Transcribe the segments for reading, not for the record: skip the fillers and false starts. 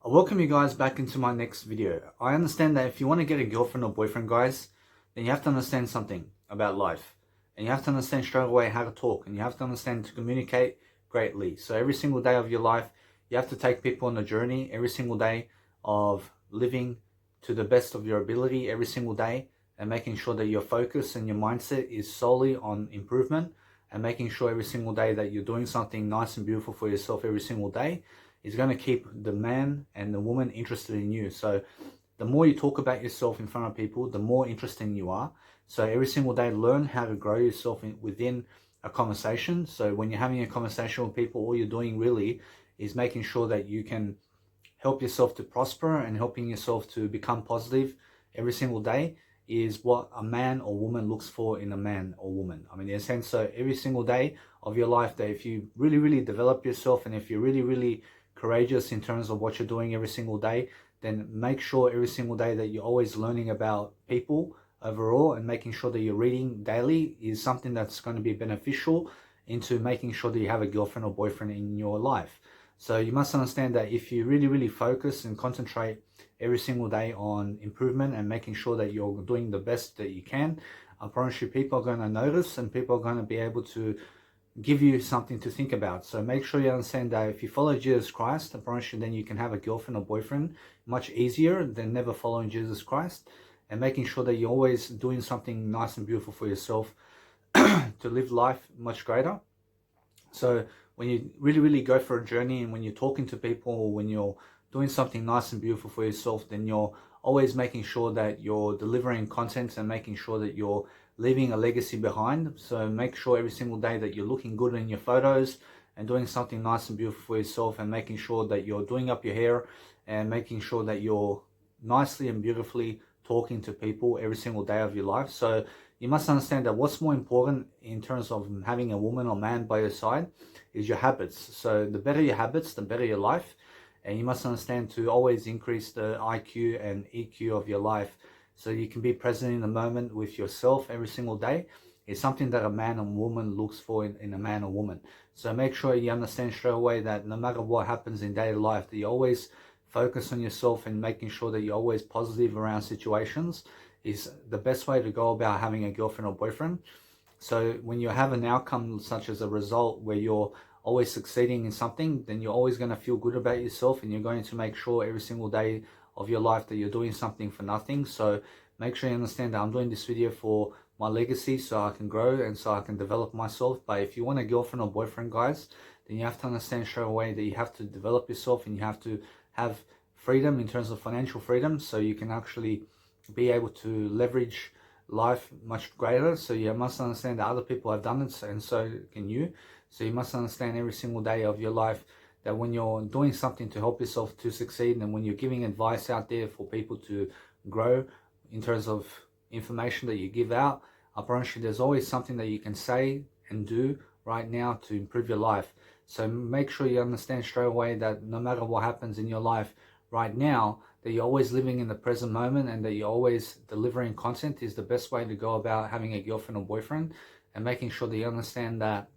I welcome you guys back into my next video. I understand that if you want to get a girlfriend or boyfriend, guys, then you have to understand something about life. And you have to understand straight away how to talk. And you have to understand to communicate greatly. So every single day of your life, you have to take people on a journey. Every single day of living to the best of your ability every single day. And making sure that your focus and your mindset is solely on improvement. And making sure every single day that you're doing something nice and beautiful for yourself every single day is going to keep the man and the woman interested in you. So the more you talk about yourself in front of people, the more interesting you are. So every single day, learn how to grow yourself within a conversation. So when you're having a conversation with people, all you're doing really is making sure that you can help yourself to prosper and helping yourself to become positive every single day is what a man or woman looks for in a man or woman. I mean, in a sense, so every single day of your life, that if you really, really develop yourself and if you're really, really courageous in terms of what you're doing every single day, then make sure every single day that you're always learning about people overall and making sure that you're reading daily is something that's going to be beneficial into making sure that you have a girlfriend or boyfriend in your life. So you must understand that if you really, really focus and concentrate every single day on improvement and making sure that you're doing the best that you can, I promise you people are going to notice and people are going to be able to give you something to think about. So make sure you understand that if you follow Jesus Christ, I promise you then you can have a girlfriend or boyfriend much easier than never following Jesus Christ, and making sure that you're always doing something nice and beautiful for yourself to live life much greater. So when you really, really go for a journey and when you're talking to people or when you're doing something nice and beautiful for yourself, then you're always making sure that you're delivering content and making sure that you're leaving a legacy behind. So make sure every single day that you're looking good in your photos and doing something nice and beautiful for yourself, and making sure that you're doing up your hair and making sure that you're nicely and beautifully talking to people every single day of your life. So you must understand that what's more important in terms of having a woman or man by your side is your habits. So the better your habits, the better your life. And you must understand to always increase the IQ and EQ of your life so you can be present in the moment with yourself every single day. Is something that a man and woman looks for in a man or woman. So make sure you understand straight away that no matter what happens in daily life, that you always focus on yourself and making sure that you're always positive around situations is the best way to go about having a girlfriend or boyfriend. So when you have an outcome such as a result where you're always succeeding in something, then you're always going to feel good about yourself and you're going to make sure every single day of your life that you're doing something for nothing. So make sure you understand that I'm doing this video for my legacy so I can grow and so I can develop myself. But if you want a girlfriend or boyfriend, guys, then you have to understand straight away that you have to develop yourself and you have to have freedom in terms of financial freedom so you can actually be able to leverage life much greater. So you must understand that other people have done it and so can you. So you must understand every single day of your life that when you're doing something to help yourself to succeed and when you're giving advice out there for people to grow in terms of information that you give out, I promise you there's always something that you can say and do right now to improve your life. So make sure you understand straight away that no matter what happens in your life right now, that you're always living in the present moment and that you're always delivering content is the best way to go about having a girlfriend or boyfriend, and making sure that you understand that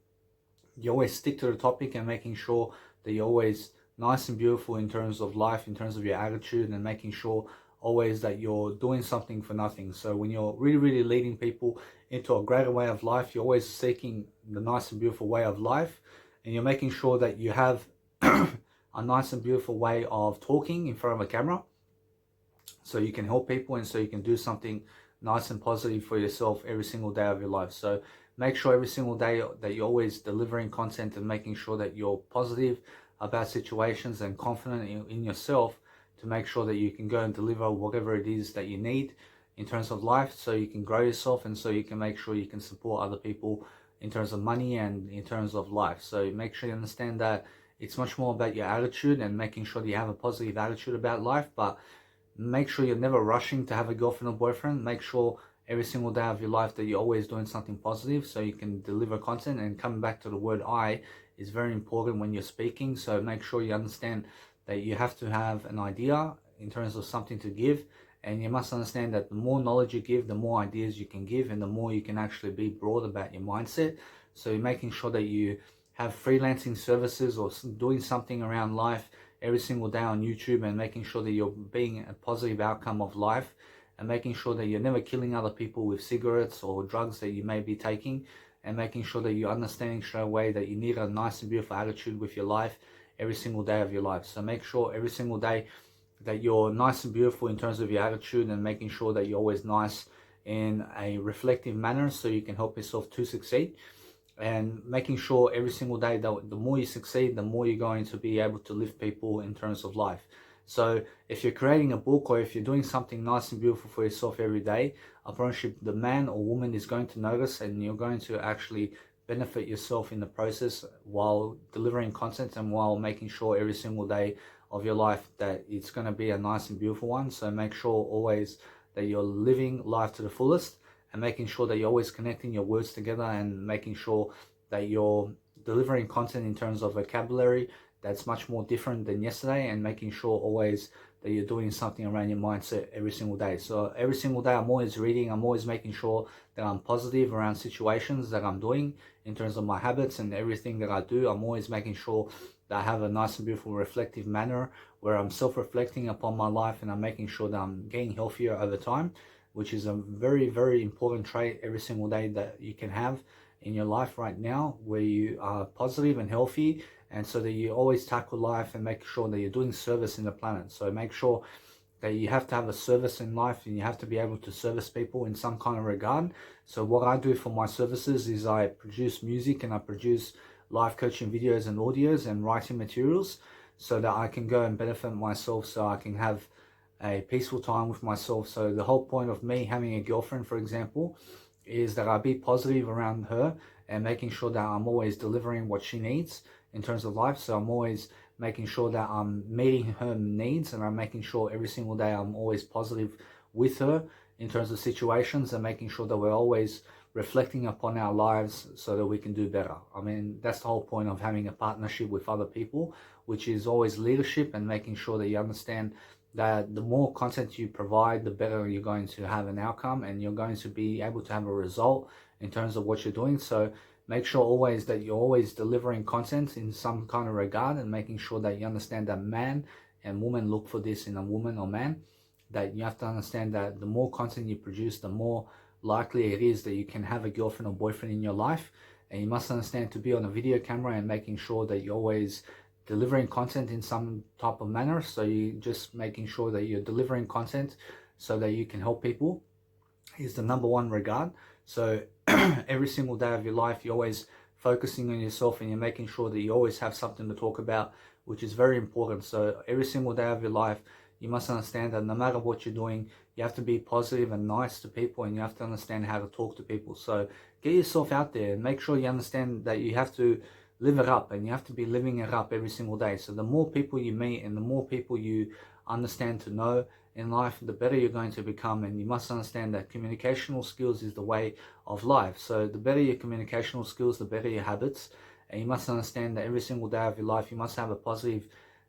you always stick to the topic and making sure that you're always nice and beautiful in terms of life, in terms of your attitude, and making sure always that you're doing something for nothing. So when you're really, really leading people into a greater way of life, you're always seeking the nice and beautiful way of life, and you're making sure that you have a nice and beautiful way of talking in front of a camera so you can help people and so you can do something nice and positive for yourself every single day of your life. So make sure every single day that you're always delivering content and making sure that you're positive about situations and confident in yourself to make sure that you can go and deliver whatever it is that you need in terms of life so you can grow yourself and so you can make sure you can support other people in terms of money and in terms of life. So make sure you understand that it's much more about your attitude and making sure that you have a positive attitude about life, but make sure you're never rushing to have a girlfriend or boyfriend. Make sure every single day of your life that you're always doing something positive so you can deliver content. And coming back to the word I is very important when you're speaking. So make sure you understand that you have to have an idea in terms of something to give. And you must understand that the more knowledge you give, the more ideas you can give and the more you can actually be broad about your mindset. So you're making sure that you have freelancing services or doing something around life every single day on YouTube, and making sure that you're being a positive outcome of life, and making sure that you're never killing other people with cigarettes or drugs that you may be taking, and making sure that you're understanding straight away that you need a nice and beautiful attitude with your life every single day of your life. So make sure every single day that you're nice and beautiful in terms of your attitude, and making sure that you're always nice in a reflective manner so you can help yourself to succeed. And making sure every single day that the more you succeed, the more you're going to be able to lift people in terms of life. So if you're creating a book, or if you're doing something nice and beautiful for yourself every day, I promise you the man or woman is going to notice, and you're going to actually benefit yourself in the process while delivering content, and while making sure every single day of your life that it's going to be a nice and beautiful one. So make sure always that you're living life to the fullest, and making sure that you're always connecting your words together, and making sure that you're delivering content in terms of vocabulary that's much more different than yesterday, and making sure always that you're doing something around your mindset every single day. So every single day I'm always reading, I'm always making sure that I'm positive around situations that I'm doing in terms of my habits and everything that I do. I'm always making sure that I have a nice and beautiful reflective manner where I'm self-reflecting upon my life, and I'm making sure that I'm getting healthier over time, which is a very, very important trait every single day that you can have in your life right now, where you are positive and healthy, and so that you always tackle life and make sure that you're doing service in the planet. So make sure that you have to have a service in life, and you have to be able to service people in some kind of regard. So what I do for my services is I produce music, and I produce life coaching videos and audios and writing materials, so that I can go and benefit myself, so I can have a peaceful time with myself. So the whole point of me having a girlfriend, for example, is that I be positive around her, and making sure that I'm always delivering what she needs in terms of life. So I'm always making sure that I'm meeting her needs, and I'm making sure every single day I'm always positive with her in terms of situations, and making sure that we're always reflecting upon our lives so that we can do better. I mean, that's the whole point of having a partnership with other people, which is always leadership, and making sure that you understand that the more content you provide, the better you're going to have an outcome, and you're going to be able to have a result in terms of what you're doing. So make sure always that you're always delivering content in some kind of regard, and making sure that you understand that man and woman look for this in a woman or man. That you have to understand that the more content you produce, the more likely it is that you can have a girlfriend or boyfriend in your life. And you must understand to be on a video camera and making sure that you're always delivering content in some type of manner. So you just making sure that you're delivering content so that you can help people is the number one regard. So every single day of your life, you're always focusing on yourself, and you're making sure that you always have something to talk about, which is very important. So every single day of your life, you must understand that no matter what you're doing, you have to be positive and nice to people, and you have to understand how to talk to people. So get yourself out there and make sure you understand that you have to live it up, and you have to be living it up every single day. So the more people you meet, and the more people you understand to know in life, the better you're going to become. And you must understand that communicational skills is the way of life. So the better your communicational skills, the better your habits. And you must understand that every single day of your life, you must have a positive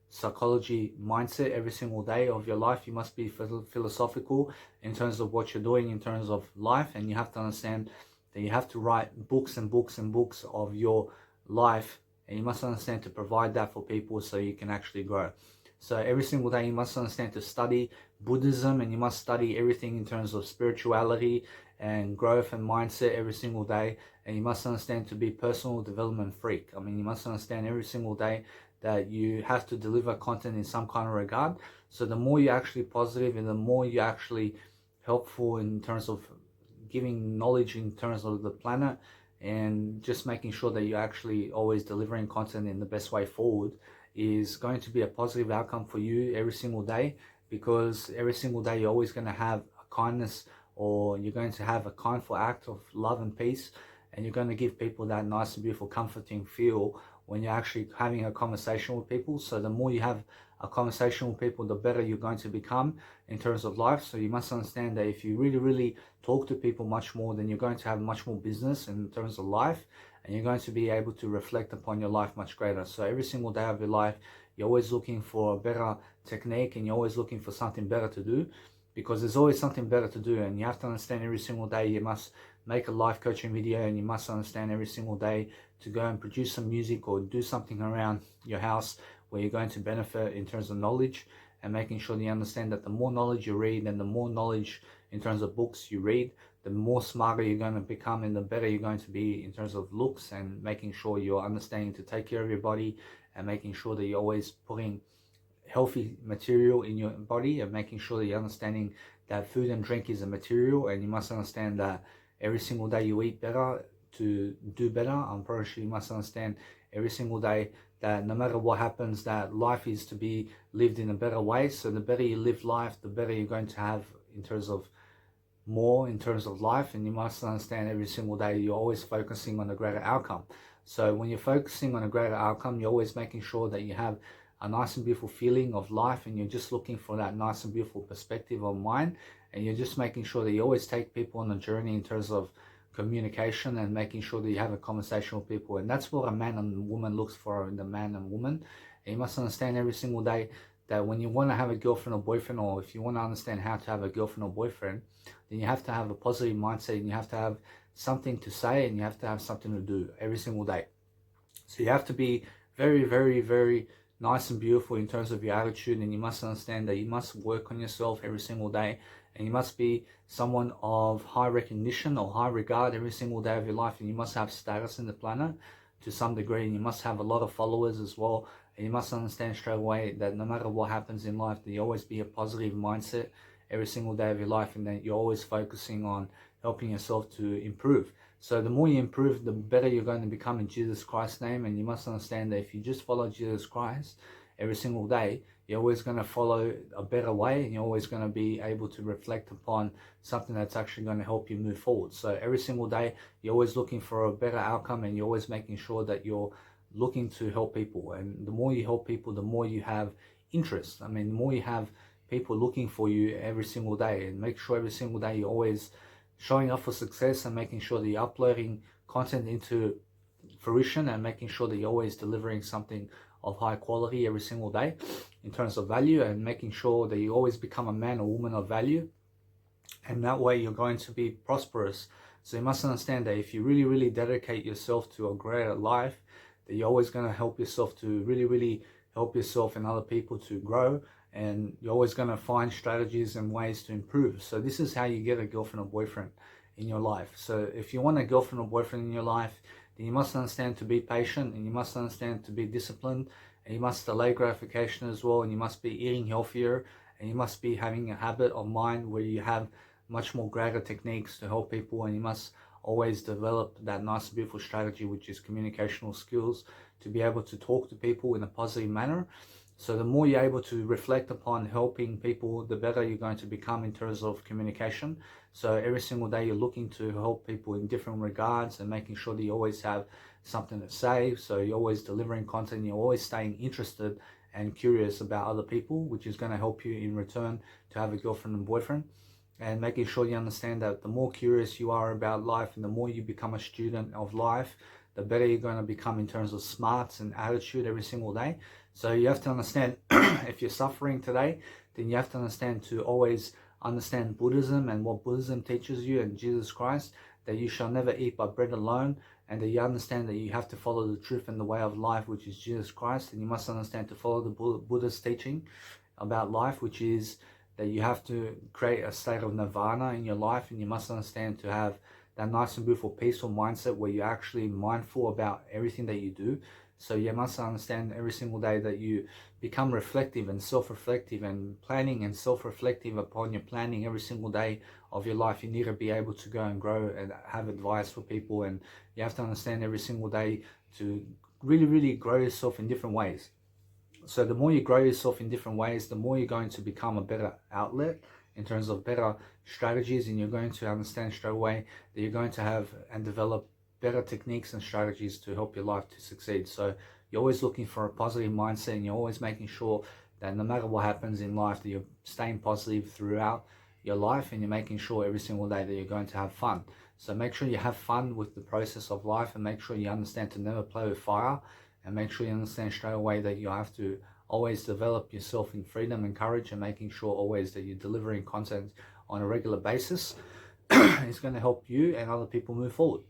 psychology mindset every single day of your life. You must be philosophical in terms of what you're doing in terms of life, and you have to understand that you have to write books and books and books of your life, and you must understand to provide that for people so you can actually grow. So every single day you must understand to study Buddhism, and you must study everything in terms of spirituality and growth and mindset every single day. And you must understand to be personal development freak. I mean, you must understand every single day that you have to deliver content in some kind of regard. So the more you're actually positive, and the more you're actually helpful in terms of giving knowledge in terms of the planet, and just making sure that you're actually always delivering content in the best way forward, is going to be a positive outcome for you every single day. Because every single day you're always going to have a kindness, or you're going to have a kindful act of love and peace, and you're going to give people that nice and beautiful comforting feel when you're actually having a conversation with people. So the more you have a conversation with people, the better you're going to become in terms of life. So you must understand that if you really talk to people much more, then you're going to have much more business in terms of life, and you're going to be able to reflect upon your life much greater. So every single day of your life, you're always looking for a better technique, and you're always looking for something better to do, because there's always something better to do. And you have to understand every single day you must make a life coaching video, and you must understand every single day to go and produce some music or do something around your house where you're going to benefit in terms of knowledge, and making sure that you understand that the more knowledge you read and the more knowledge in terms of books you read, the more smarter you're going to become and the better you're going to be in terms of looks, and making sure you're understanding to take care of your body, and making sure that you're always putting healthy material in your body, and making sure that you're understanding that food and drink is a material, and you must understand that every single day you eat better to do better. I'm pretty sure you must understand every single day that no matter what happens, that life is to be lived in a better way. So the better you live life, the better you're going to have in terms of more in terms of life. And you must understand every single day you're always focusing on a greater outcome. So when you're focusing on a greater outcome, you're always making sure that you have a nice and beautiful feeling of life, and you're just looking for that nice and beautiful perspective of mind, and you're just making sure that you always take people on a journey in terms of communication, and making sure that you have a conversation with people. And that's what a man and woman looks for in the man and woman. And you must understand every single day that when you want to have a girlfriend or boyfriend, or if you want to understand how to have a girlfriend or boyfriend, then you have to have a positive mindset, and you have to have something to say, and you have to have something to do every single day. So you have to be very, very, very nice and beautiful in terms of your attitude, and you must understand that you must work on yourself every single day, and you must be someone of high recognition or high regard every single day of your life, and you must have status in the planet to some degree, and you must have a lot of followers as well. And you must understand straight away that no matter what happens in life, that you always be a positive mindset every single day of your life, and that you're always focusing on helping yourself to improve. So the more you improve, the better you're going to become in Jesus Christ's name. And you must understand that if you just follow Jesus Christ every single day, you're always going to follow a better way, and you're always going to be able to reflect upon something that's actually going to help you move forward. So every single day, you're always looking for a better outcome, and you're always making sure that you're looking to help people. And the more you help people, the more you have interest. I mean, the more you have people looking for you every single day. And make sure every single day you're always showing up for success, and making sure that you're uploading content into fruition, and making sure that you're always delivering something of high quality every single day in terms of value, and making sure that you always become a man or woman of value. And that way you're going to be prosperous. So you must understand that if you really, really dedicate yourself to a greater life, that you're always going to help yourself to really, really help yourself and other people to grow. And you're always going to find strategies and ways to improve. So this is how you get a girlfriend or boyfriend in your life. So if you want a girlfriend or boyfriend in your life, then you must understand to be patient, and you must understand to be disciplined, and you must delay gratification as well, and you must be eating healthier, and you must be having a habit of mind where you have much more greater techniques to help people, and you must always develop that nice beautiful strategy, which is communicational skills, to be able to talk to people in a positive manner. So the more you're able to reflect upon helping people, the better you're going to become in terms of communication. So every single day you're looking to help people in different regards, and making sure that you always have something to say. So you're always delivering content, you're always staying interested and curious about other people, which is going to help you in return to have a girlfriend and boyfriend. And making sure you understand that the more curious you are about life, and the more you become a student of life, the better you're going to become in terms of smarts and attitude every single day. So you have to understand, if you're suffering today, then you have to understand to always understand Buddhism and what Buddhism teaches you, and Jesus Christ, that you shall never eat by bread alone, and that you understand that you have to follow the truth and the way of life, which is Jesus Christ. And you must understand to follow the Buddha's teaching about life, which is that you have to create a state of nirvana in your life, and you must understand to have that nice and beautiful peaceful mindset where you're actually mindful about everything that you do. So you must understand every single day that you become reflective and self-reflective, and planning and self-reflective upon your planning every single day of your life. You need to be able to go and grow and have advice for people, and you have to understand every single day to really, really grow yourself in different ways. So the more you grow yourself in different ways, the more you're going to become a better outlet in terms of better strategies, and you're going to understand straight away that you're going to have and develop better techniques and strategies to help your life to succeed. So you're always looking for a positive mindset, and you're always making sure that no matter what happens in life, that you're staying positive throughout your life, and you're making sure every single day that you're going to have fun. So make sure you have fun with the process of life, and make sure you understand to never play with fire, and make sure you understand straight away that you have to always develop yourself in freedom and courage, and making sure always that you're delivering content on a regular basis is going to help you and other people move forward.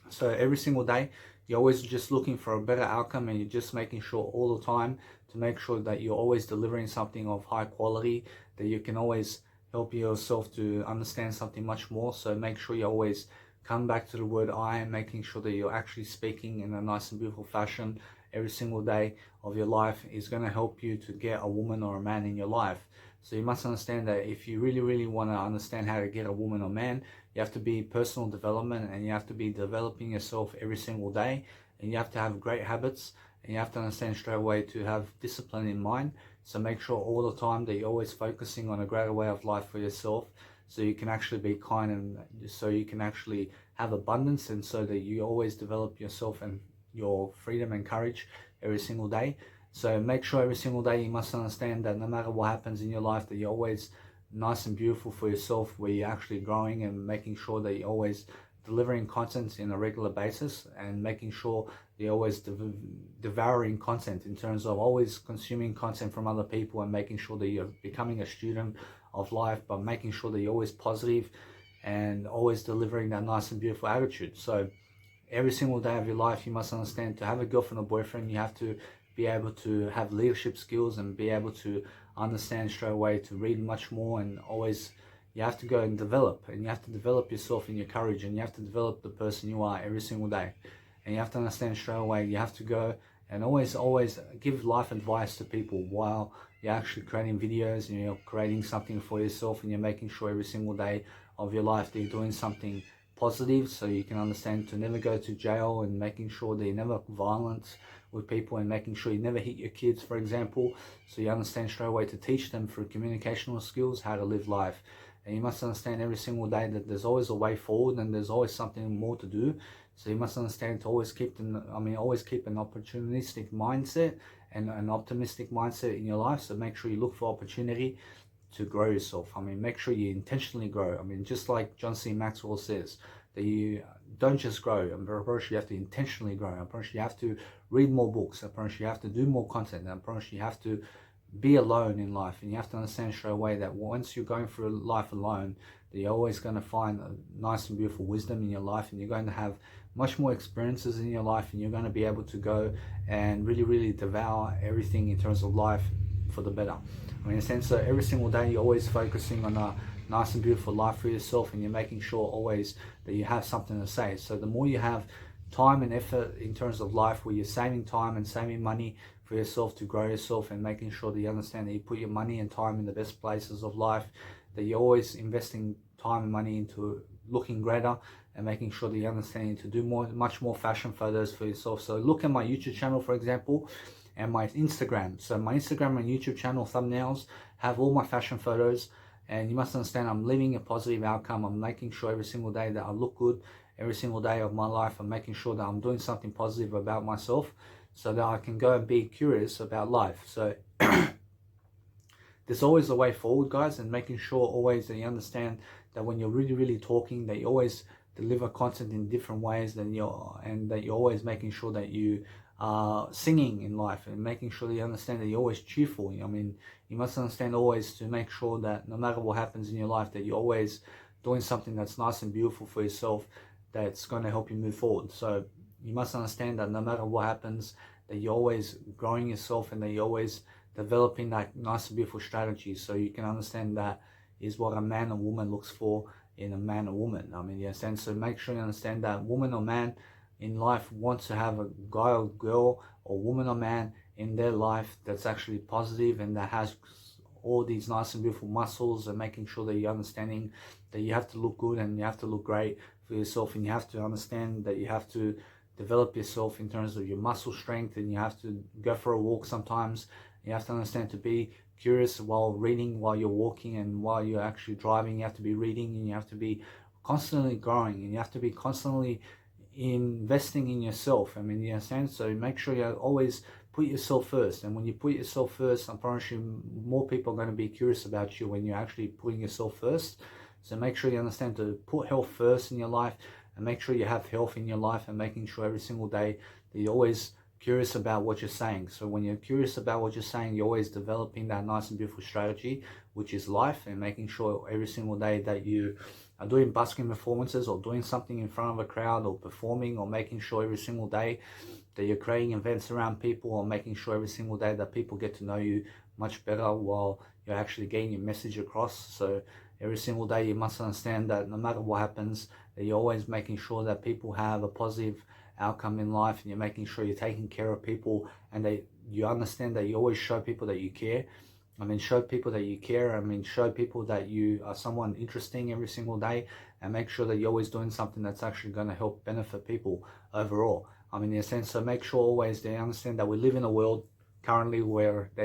So every single day, you're always just looking for a better outcome, and you're just making sure all the time to make sure that you're always delivering something of high quality, that you can always help yourself to understand something much more. So make sure you always come back to the word I, and making sure that you're actually speaking in a nice and beautiful fashion every single day of your life is going to help you to get a woman or a man in your life. So you must understand that if you really want to understand how to get a woman or man, you have to be personal development, and you have to be developing yourself every single day, and you have to have great habits, and you have to understand straight away to have discipline in mind. So make sure all the time that you're always focusing on a greater way of life for yourself, so you can actually be kind, and so you can actually have abundance, and so that you always develop yourself and your freedom and courage every single day. So make sure every single day you must understand that no matter what happens in your life, that you're always nice and beautiful for yourself, where you're actually growing, and making sure that you're always delivering content in a regular basis, and making sure you're always devouring content in terms of always consuming content from other people, and making sure that you're becoming a student of life, but making sure that you're always positive and always delivering that nice and beautiful attitude. So every single day of your life, you must understand, to have a girlfriend or boyfriend, you have to be able to have leadership skills, and be able to understand straight away to read much more, and always you have to go and develop, and you have to develop yourself in your courage, and you have to develop the person you are every single day. And you have to understand straight away, you have to go and always give life advice to people while you're actually creating videos, and you're creating something for yourself, and you're making sure every single day of your life that you're doing something positive, so you can understand to never go to jail, and making sure that you're never violent with people, and making sure you never hit your kids, for example, so you understand straight away to teach them through communicational skills how to live life. And you must understand every single day that there's always a way forward, and there's always something more to do. So you must understand to always keep an opportunistic mindset and an optimistic mindset in your life. So make sure you look for opportunity to grow yourself. Make sure you intentionally grow. Just like John C. Maxwell says, that you don't just grow. You have to intentionally grow. You have to read more books. You have to do more content. You have to be alone in life. And you have to understand straight away that once you're going through life alone, that you're always going to find a nice and beautiful wisdom in your life, and you're going to have much more experiences in your life, and you're going to be able to go and really devour everything in terms of life for the better. In a sense, so every single day you're always focusing on a nice and beautiful life for yourself, and you're making sure always that you have something to say. So the more you have time and effort in terms of life, where you're saving time and saving money for yourself to grow yourself, and making sure that you understand that you put your money and time in the best places of life, that you're always investing time and money into looking greater, and making sure that you understand to do much more fashion photos for yourself. So look at my YouTube channel, for example, and my Instagram. So my Instagram and YouTube channel thumbnails have all my fashion photos, and you must understand I'm living a positive outcome. I'm making sure every single day that I look good. Every single day of my life, I'm making sure that I'm doing something positive about myself, so that I can go and be curious about life. So there's always a way forward, guys, and making sure always that you understand that when you're really talking, that you always deliver content in different ways, and that you're always making sure that you are singing in life, and making sure that you understand that you're always cheerful. You must understand always to make sure that no matter what happens in your life, that you're always doing something that's nice and beautiful for yourself, that's going to help you move forward. So you must understand that no matter what happens, that you're always growing yourself, and that you're always developing that nice and beautiful strategy, so you can understand that is what a man or woman looks for in a man or woman. You understand? So make sure you understand that woman or man in life wants to have a guy or girl, or woman or man in their life that's actually positive, and that has all these nice and beautiful muscles, and making sure that you're understanding that you have to look good, and you have to look great for yourself, and you have to understand that you have to develop yourself in terms of your muscle strength, and you have to go for a walk sometimes. You have to understand to be curious while reading, while you're walking, and while you're actually driving. You have to be reading, and you have to be constantly growing, and you have to be constantly investing in yourself. You understand? So make sure you always put yourself first, and when you put yourself first, I promise you more people are going to be curious about you when you're actually putting yourself first. So make sure you understand to put health first in your life, and make sure you have health in your life, and making sure every single day that you're always curious about what you're saying. So when you're curious about what you're saying, you're always developing that nice and beautiful strategy, which is life, and making sure every single day that you are doing busking performances or doing something in front of a crowd or performing, or making sure every single day that you're creating events around people, or making sure every single day that people get to know you much better while you're actually getting your message across. So every single day you must understand that no matter what happens, that you're always making sure that people have a positive outcome in life, and you're making sure you're taking care of people, and that you understand that you always show people that you care. I mean, show people that you care. I mean, show people that you are someone interesting every single day, and make sure that you're always doing something that's actually going to help benefit people overall. I mean, in a sense, so make sure always they understand that we live in a world currently where the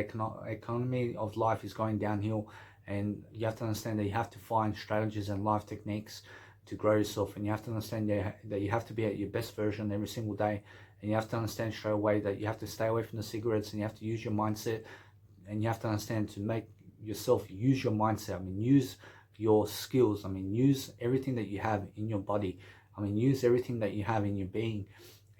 economy of life is going downhill, and you have to understand that you have to find strategies and life techniques to grow yourself, and you have to understand that you have to be at your best version every single day, and you have to understand straight away that you have to stay away from the cigarettes, and you have to use your mindset, and you have to understand to make yourself use your mindset. I mean, use your skills. I mean, use everything that you have in your body. I mean, use everything that you have in your being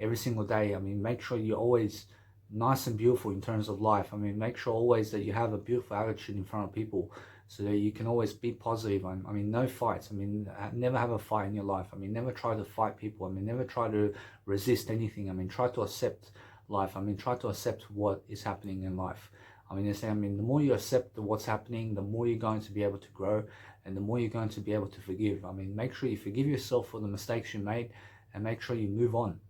every single day. I mean, make sure you're always nice and beautiful in terms of life. I mean, make sure always that you have a beautiful attitude in front of people, so that you can always be positive. I mean, no fights. I mean, never have a fight in your life. I mean, never try to fight people. I mean, never try to resist anything. I mean, try to accept life. I mean, try to accept what is happening in life. I mean, the more you accept what's happening, the more you're going to be able to grow, and the more you're going to be able to forgive. I mean, make sure you forgive yourself for the mistakes you made, and make sure you move on.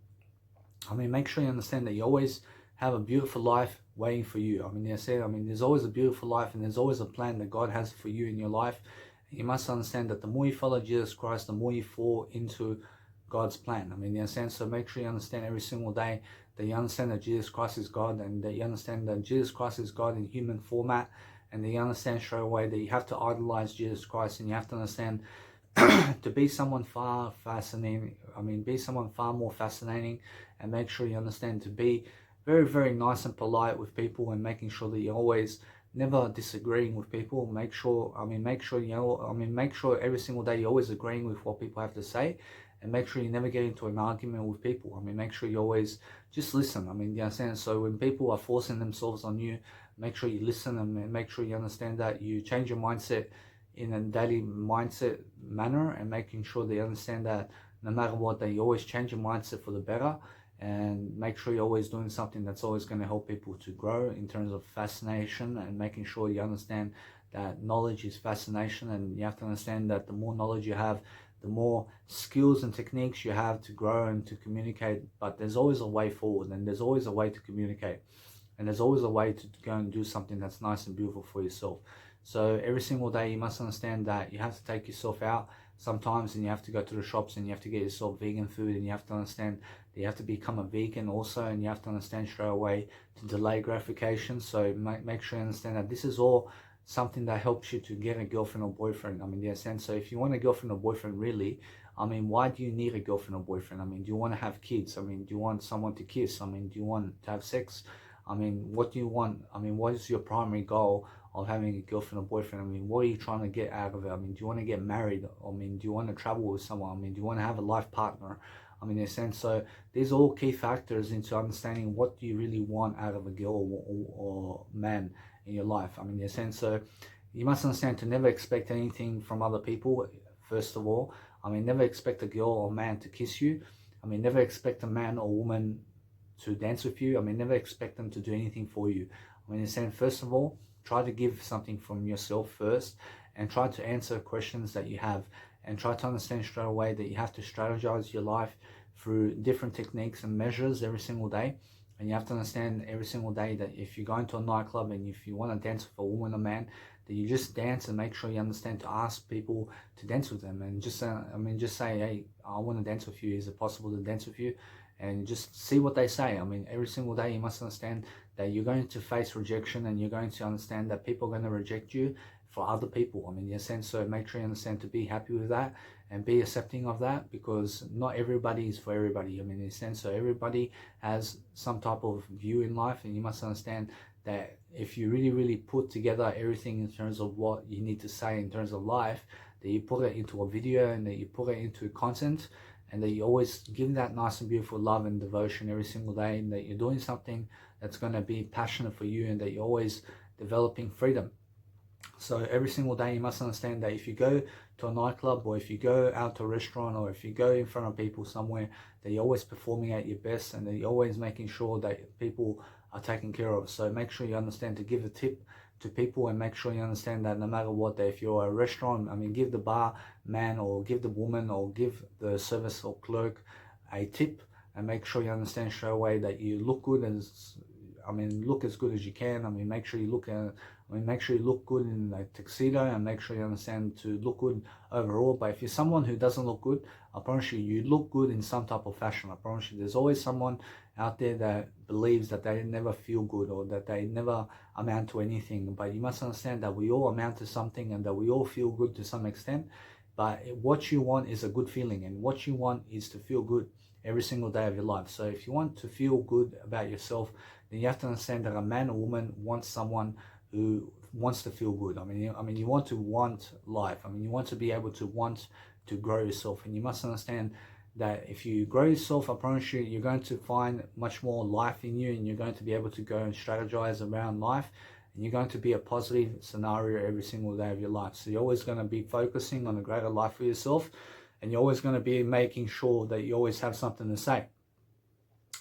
I mean, make sure you understand that you always have a beautiful life waiting for you. I mean, there's always a beautiful life, and there's always a plan that God has for you in your life. You must understand that the more you follow Jesus Christ, the more you fall into God's plan. I mean, you understand? So make sure you understand every single day that you understand that Jesus Christ is God, and that you understand that Jesus Christ is God in human format, and that you understand straight away that you have to idolize Jesus Christ, and you have to understand to be someone far fascinating. I mean, be someone far more fascinating, and make sure you understand to be very, very nice and polite with people, and making sure that you're always never disagreeing with people. Make sure every single day you're always agreeing with what people have to say, and make sure you never get into an argument with people. I mean, make sure you always just listen. I mean, you understand? So when people are forcing themselves on you, make sure you listen, and make sure you understand that you change your mindset in a daily mindset manner, and making sure they understand that no matter what, that you always change your mindset for the better, and make sure you're always doing something that's always going to help people to grow in terms of fascination, and making sure you understand that knowledge is fascination, and you have to understand that the more knowledge you have, the more skills and techniques you have to grow and to communicate. But there's always a way forward, and there's always a way to communicate, and there's always a way to go and do something that's nice and beautiful for yourself. So every single day you must understand that you have to take yourself out sometimes, and you have to go to the shops, and you have to get yourself vegan food, and you have to understand that you have to become a vegan also, and you have to understand straight away to delay gratification. So make sure you understand that this is all something that helps you to get a girlfriend or boyfriend. I mean, yes, and so if you want a girlfriend or boyfriend, really, I mean, why do you need a girlfriend or boyfriend? I mean, do you want to have kids? I mean, do you want someone to kiss? I mean, do you want to have sex? I mean, what do you want? I mean, what is your primary goal of having a girlfriend or boyfriend? I mean, what are you trying to get out of it? I mean, do you want to get married? I mean, do you want to travel with someone? I mean, do you want to have a life partner? I mean, in a sense, so these are all key factors into understanding what do you really want out of a girl or man in your life. I mean, in a sense, so you must understand to never expect anything from other people, first of all. I mean, never expect a girl or man to kiss you. I mean, never expect a man or woman to dance with you. I mean, never expect them to do anything for you. I mean, in a sense, first of all, try to give something from yourself first, and try to answer questions that you have, and try to understand straight away that you have to strategize your life through different techniques and measures every single day. And you have to understand every single day that if you go into a nightclub and if you want to dance with a woman or man, that you just dance, and make sure you understand to ask people to dance with them, and just say, hey, I want to dance with you. Is it possible to dance with you? And just see what they say. I mean, every single day you must understand that you're going to face rejection, and you're going to understand that people are going to reject you for other people. I mean, in a sense, so make sure you understand to be happy with that and be accepting of that, because not everybody is for everybody. I mean, in a sense, so everybody has some type of view in life, and you must understand that if you really, really put together everything in terms of what you need to say in terms of life, that you put it into a video, and that you put it into content, and that you always give that nice and beautiful love and devotion every single day, and that you're doing something that's going to be passionate for you, and that you're always developing freedom. So every single day you must understand that if you go to a nightclub, or if you go out to a restaurant, or if you go in front of people somewhere, that you're always performing at your best, and that you're always making sure that people are taken care of. So make sure you understand to give a tip to people, and make sure you understand that no matter what, that if you're a restaurant, I mean, give the bar man or give the woman or give the service or clerk a tip, and make sure you understand straight away that you look good, and look as good as you can. Make sure you look good in a tuxedo, and make sure you understand to look good overall. But if you're someone who doesn't look good, I promise you look good in some type of fashion. I promise you there's always someone out there that believes that they never feel good, or that they never amount to anything. But you must understand that we all amount to something, and that we all feel good to some extent. But what you want is a good feeling, and what you want is to feel good every single day of your life. So if you want to feel good about yourself, then you have to understand that a man or woman wants someone who wants to feel good. You want to want life. You want to be able to want to grow yourself. And you must understand that if you grow yourself, I promise you, you're going to find much more life in you, and you're going to be able to go and strategize around life, and you're going to be a positive scenario every single day of your life. So you're always going to be focusing on a greater life for yourself, and you're always going to be making sure that you always have something to say.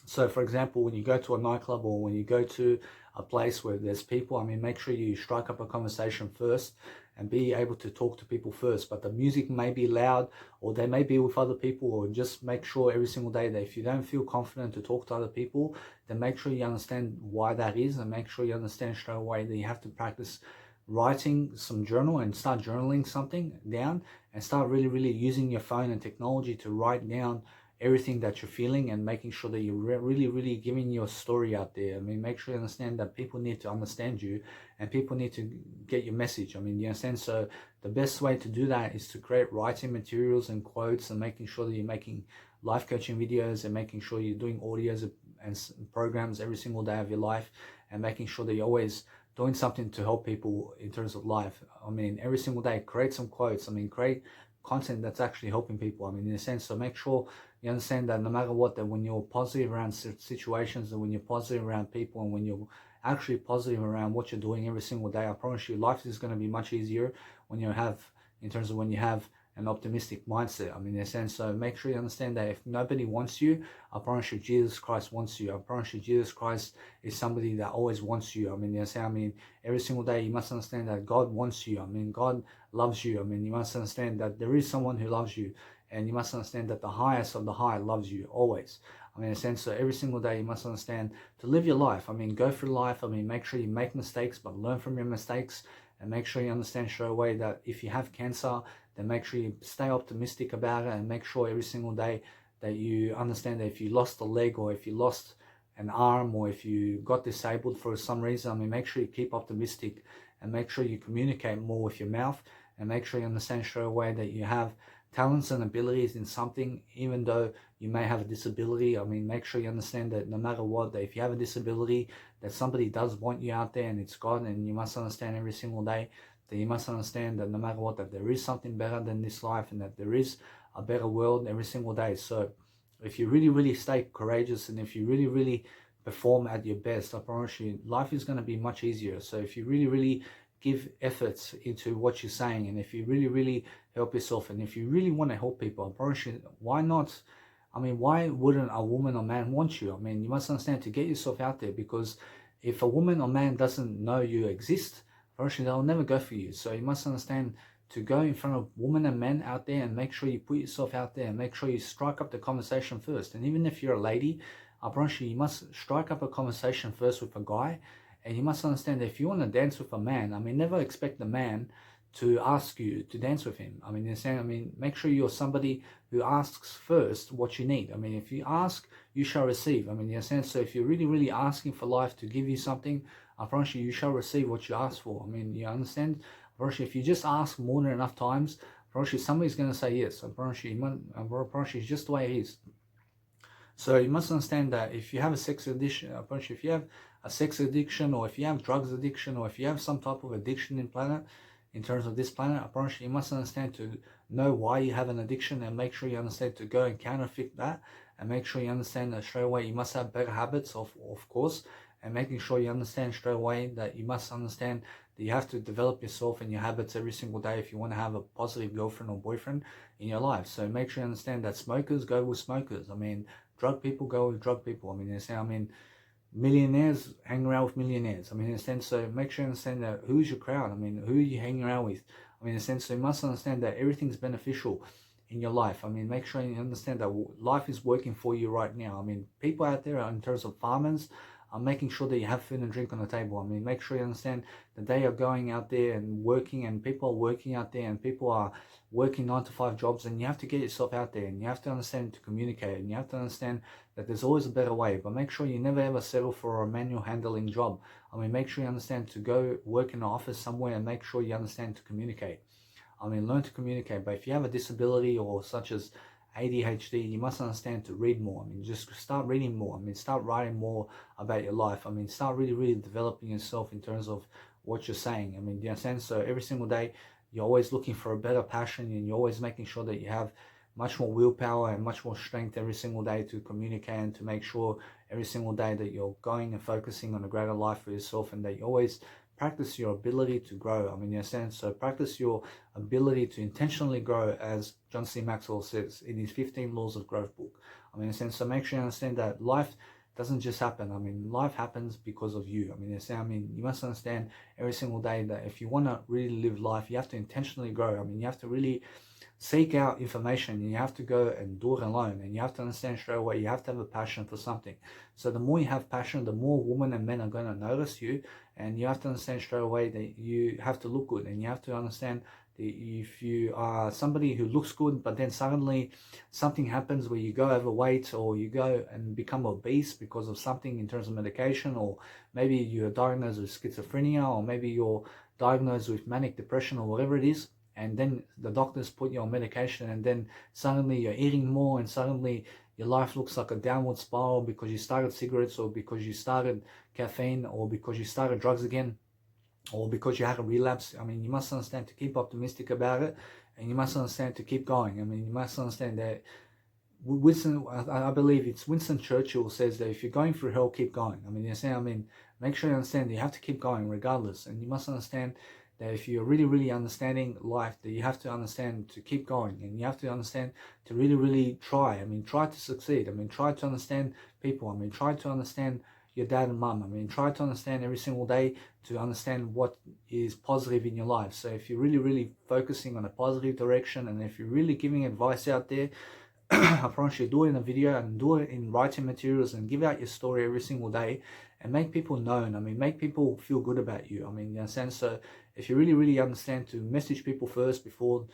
So for example, when you go to a nightclub, or when you go to a place where there's people, make sure you strike up a conversation first, and be able to talk to people first. But the music may be loud, or they may be with other people, or just make sure every single day that if you don't feel confident to talk to other people, then make sure you understand why that is, and make sure you understand straight away that you have to practice writing some journal, and start journaling something down, and start really using your phone and technology to write down everything that you're feeling, and making sure that you're really giving your story out there. Make sure you understand that people need to understand you, and people need to get your message. You understand? So the best way to do that is to create writing materials and quotes, and making sure that you're making life coaching videos, and making sure you're doing audios and programs every single day of your life, and making sure that you're always doing something to help people in terms of life. Every single day, create some quotes. Create content that's actually helping people. In a sense, so make sure you understand that no matter what, that when you're positive around situations, and when you're positive around people, and when you're actually positive around what you're doing every single day, I promise you life is going to be much easier when you have an optimistic mindset. In a sense, so make sure you understand that if nobody wants you, I promise you Jesus Christ wants you. I promise you Jesus Christ is somebody that always wants you. Every single day you must understand that God wants you. God loves you. You must understand that there is someone who loves you, and you must understand that the highest of the high loves you always. In a sense, so every single day you must understand to live your life. Go through life. Make sure you make mistakes, but learn from your mistakes, and make sure you understand straight away that if you have cancer, then make sure you stay optimistic about it, and make sure every single day that you understand that if you lost a leg, or if you lost an arm, or if you got disabled for some reason, make sure you keep optimistic, and make sure you communicate more with your mouth, and make sure you understand straight away that you have talents and abilities in something, even though you may have a disability. Make sure you understand that no matter what, that if you have a disability, that somebody does want you out there, and it's God. And you must understand every single day that you must understand that no matter what, that there is something better than this life, and that there is a better world every single day. So if you really stay courageous, and if you really perform at your best, I promise you life is going to be much easier. So if you really give efforts into what you're saying, and if you really help yourself, and if you really want to help people, I promise you, why not? Why wouldn't a woman or man want you? You must understand to get yourself out there, because if a woman or man doesn't know you exist, I promise you they'll never go for you. So you must understand to go in front of women and men out there, and make sure you put yourself out there, and make sure you strike up the conversation first. And even if you're a lady, I promise you must strike up a conversation first with a guy. And you must understand that if you want to dance with a man, never expect the man to ask you to dance with him. Make sure you're somebody who asks first what you need. If you ask, you shall receive. In a sense, so if you're really asking for life to give you something, I promise you, you shall receive what you ask for. You understand? I promise you, if you just ask more than enough times, I promise you, somebody's going to say yes. I promise you, it's just the way it is. So you must understand that if you have a sex addiction, if you have a sex addiction, or if you have drugs addiction, or if you have some type of addiction in planet, in terms of this planet, I promise you must understand to know why you have an addiction, and make sure you understand to go and counterfeit that, and make sure you understand that straight away you must have better habits, of course, and making sure you understand straight away that you must understand that you have to develop yourself and your habits every single day if you want to have a positive girlfriend or boyfriend in your life. So make sure you understand that smokers go with smokers. I mean, drug people go with drug people. I mean, they say, millionaires hang around with millionaires. I mean, in a sense, so make sure you understand that who's your crowd. I mean, who are you hanging around with? I mean, in a sense, so you must understand that everything's beneficial in your life. I mean, make sure you understand that life is working for you right now. I mean, people out there, in terms of farmers, are making sure that you have food and drink on the table. I mean, make sure you understand that they are going out there and working, and people are working out there, and people are working 9-to-5 jobs, and you have to get yourself out there, and you have to understand to communicate, and you have to understand that there's always a better way. But make sure you never ever settle for a manual handling job. I mean, make sure you understand to go work in an office somewhere, and make sure you understand to communicate. I mean, learn to communicate. But if you have a disability or such as ADHD, you must understand to read more. I mean, just start reading more. I mean, start writing more about your life. I mean, start really developing yourself in terms of what you're saying. I mean, you understand? So every single day, you're always looking for a better passion, and you're always making sure that you have much more willpower and much more strength every single day to communicate, and to make sure every single day that you're going and focusing on a greater life for yourself, and that you always practice your ability to grow. I mean, in a sense, so practice your ability to intentionally grow, as John C. Maxwell says in his 15 Laws of Growth book. I mean, in a sense, so make sure you understand that life doesn't just happen. I mean, life happens because of you. I mean, you must understand every single day that if you want to really live life, you have to intentionally grow. I mean, you have to really seek out information, and you have to go and do it alone, and you have to understand straight away you have to have a passion for something. So the more you have passion, the more women and men are going to notice you, and you have to understand straight away that you have to look good, and you have to understand that if you are somebody who looks good, but then suddenly something happens where you go overweight, or you go and become obese because of something in terms of medication, or maybe you're diagnosed with schizophrenia, or maybe you're diagnosed with manic depression, or whatever it is, and then the doctors put you on medication, and then suddenly you're eating more, and suddenly your life looks like a downward spiral because you started cigarettes, or because you started caffeine, or because you started drugs again, or because you had a relapse. I mean, you must understand to keep optimistic about it, and you must understand to keep going. I mean, you must understand that I believe it's Winston Churchill says that if you're going through hell, keep going. I mean, you say, make sure you understand that you have to keep going regardless, and you must understand that if you're really understanding life, that you have to understand to keep going, and you have to understand to really try. I mean, try to succeed. I mean, try to understand people. I mean, try to understand your dad and mom. I mean, try to understand every single day to understand what is positive in your life. So if you're really focusing on a positive direction, and if you're really giving advice out there, I promise you, do it in a video, and do it in writing materials, and give out your story every single day, and make people known. I mean, make people feel good about you. I mean, in a sense, so if you really understand to message people first before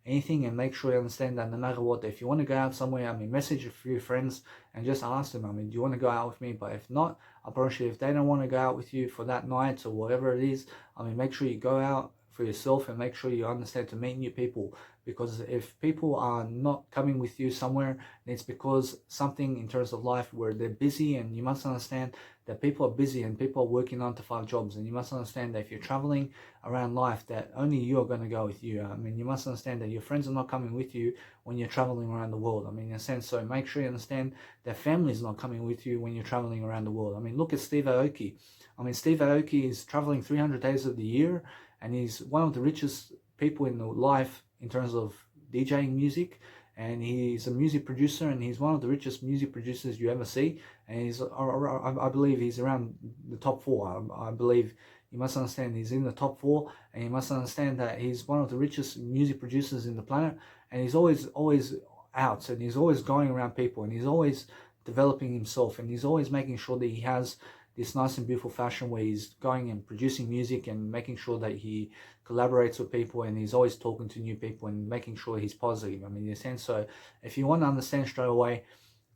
anything, and make sure you understand that no matter what, if you want to go out somewhere, I mean, message a few friends and just ask them, I mean, do you want to go out with me? But if not, I promise you, if they don't want to go out with you for that night or whatever it is, I mean, make sure you go out for yourself, and make sure you understand to meet new people. Because if people are not coming with you somewhere, it's because something in terms of life where they're busy, and you must understand that people are busy, and people are working 9-to-5 jobs, and you must understand that if you're traveling around life, that only you are going to go with you. I mean, you must understand that your friends are not coming with you when you're traveling around the world. I mean, in a sense, so make sure you understand that family is not coming with you when you're traveling around the world. I mean, look at Steve Aoki. I mean, Steve Aoki is traveling 300 days of the year, and he's one of the richest people in life in terms of DJing music, and he's a music producer, and he's one of the richest music producers you ever see, and he's I believe he's around the top 4. I believe you must understand he's in the top 4, and you must understand that he's one of the richest music producers in the planet, and he's always out, and he's always going around people, and he's always developing himself, and he's always making sure that he has this nice and beautiful fashion where he's going and producing music, and making sure that he collaborates with people, and he's always talking to new people, and making sure he's positive. I mean, in a sense, so if you want to understand straight away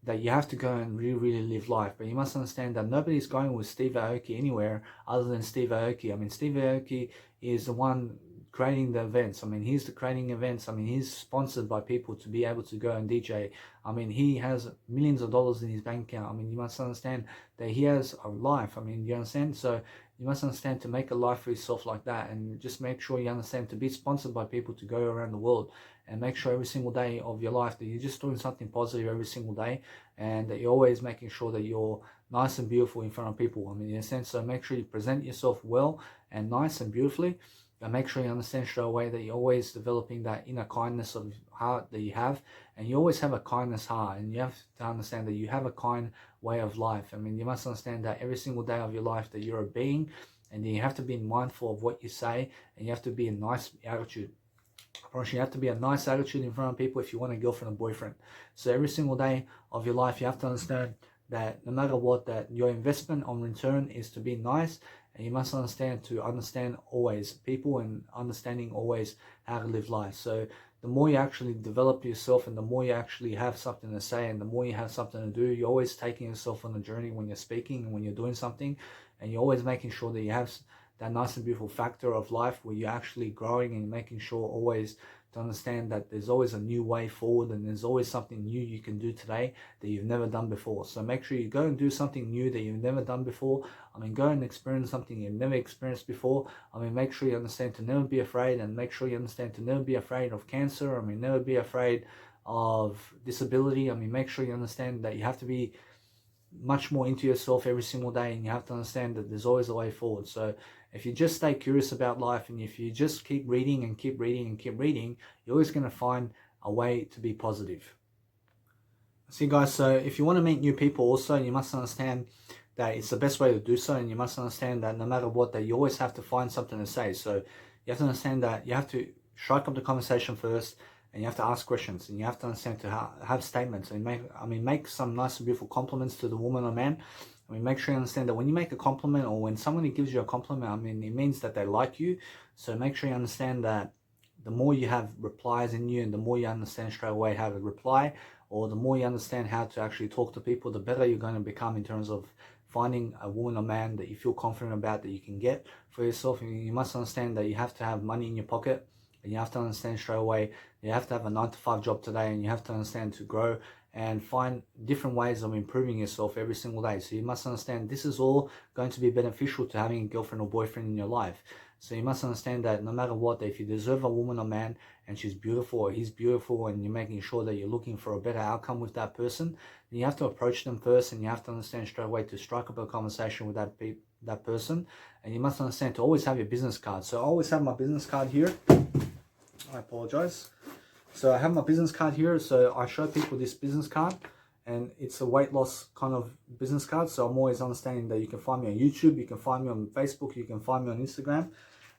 that you have to go and really live life, but you must understand that nobody's going with Steve Aoki anywhere other than Steve Aoki. I mean, Steve Aoki is the one creating the events. I mean, he's the creating events. I mean, he's sponsored by people to be able to go and DJ. I mean, he has millions of dollars in his bank account. I mean, you must understand that he has a life. I mean, you understand? So you must understand to make a life for yourself like that, and just make sure you understand to be sponsored by people to go around the world, and make sure every single day of your life that you're just doing something positive every single day, and that you're always making sure that you're nice and beautiful in front of people. I mean, in a sense, so make sure you present yourself well and nice and beautifully, and make sure you understand straight away that you're always developing that inner kindness of heart that you have, and you always have a kindness heart, and you have to understand that you have a kind way of life. I mean, you must understand that every single day of your life that you're a being, and then you have to be mindful of what you say, and you have to be a nice attitude. I promise you have to be a nice attitude in front of people if you want a girlfriend or boyfriend. So every single day of your life, you have to understand that no matter what, that your investment on return is to be nice, and you must understand to understand always people, and understanding always how to live life. So the more you actually develop yourself, and the more you actually have something to say, and the more you have something to do, you're always taking yourself on a journey when you're speaking and when you're doing something, and you're always making sure that you have that nice and beautiful factor of life where you're actually growing, and making sure always to understand that there's always a new way forward, and there's always something new you can do today that you've never done before. So make sure you go and do something new that you've never done before. I mean, go and experience something you've never experienced before. I mean, make sure you understand to never be afraid, and make sure you understand to never be afraid of cancer. I mean, never be afraid of disability. I mean, make sure you understand that you have to be much more into yourself every single day, and you have to understand that there's always a way forward. So if you just stay curious about life, and if you just keep reading and keep reading and keep reading, you're always going to find a way to be positive. See guys, so if you want to meet new people also, you must understand that it's the best way to do so, and you must understand that no matter what, that you always have to find something to say. So you have to understand that you have to strike up the conversation first, and you have to ask questions, and you have to understand to have statements, and make some nice and beautiful compliments to the woman or man. I mean, make sure you understand that when you make a compliment, or when somebody gives you a compliment, I mean, it means that they like you. So make sure you understand that the more you have replies in you, and the more you understand straight away how to reply, or the more you understand how to actually talk to people, the better you're going to become in terms of finding a woman or man that you feel confident about, that you can get for yourself. And you must understand that you have to have money in your pocket, and you have to understand straight away you have to have a 9-to-5 job today, and you have to understand to grow and find different ways of improving yourself every single day. So you must understand this is all going to be beneficial to having a girlfriend or boyfriend in your life. So you must understand that no matter what, if you deserve a woman or man, and she's beautiful or he's beautiful, and you're making sure that you're looking for a better outcome with that person, then you have to approach them first, and you have to understand straight away to strike up a conversation with that person. And you must understand to always have your business card. So I always have my business card here. I apologize. So I have my business card here. So I show people this business card, and it's a weight loss kind of business card. So I'm always understanding that you can find me on YouTube, you can find me on Facebook, you can find me on Instagram,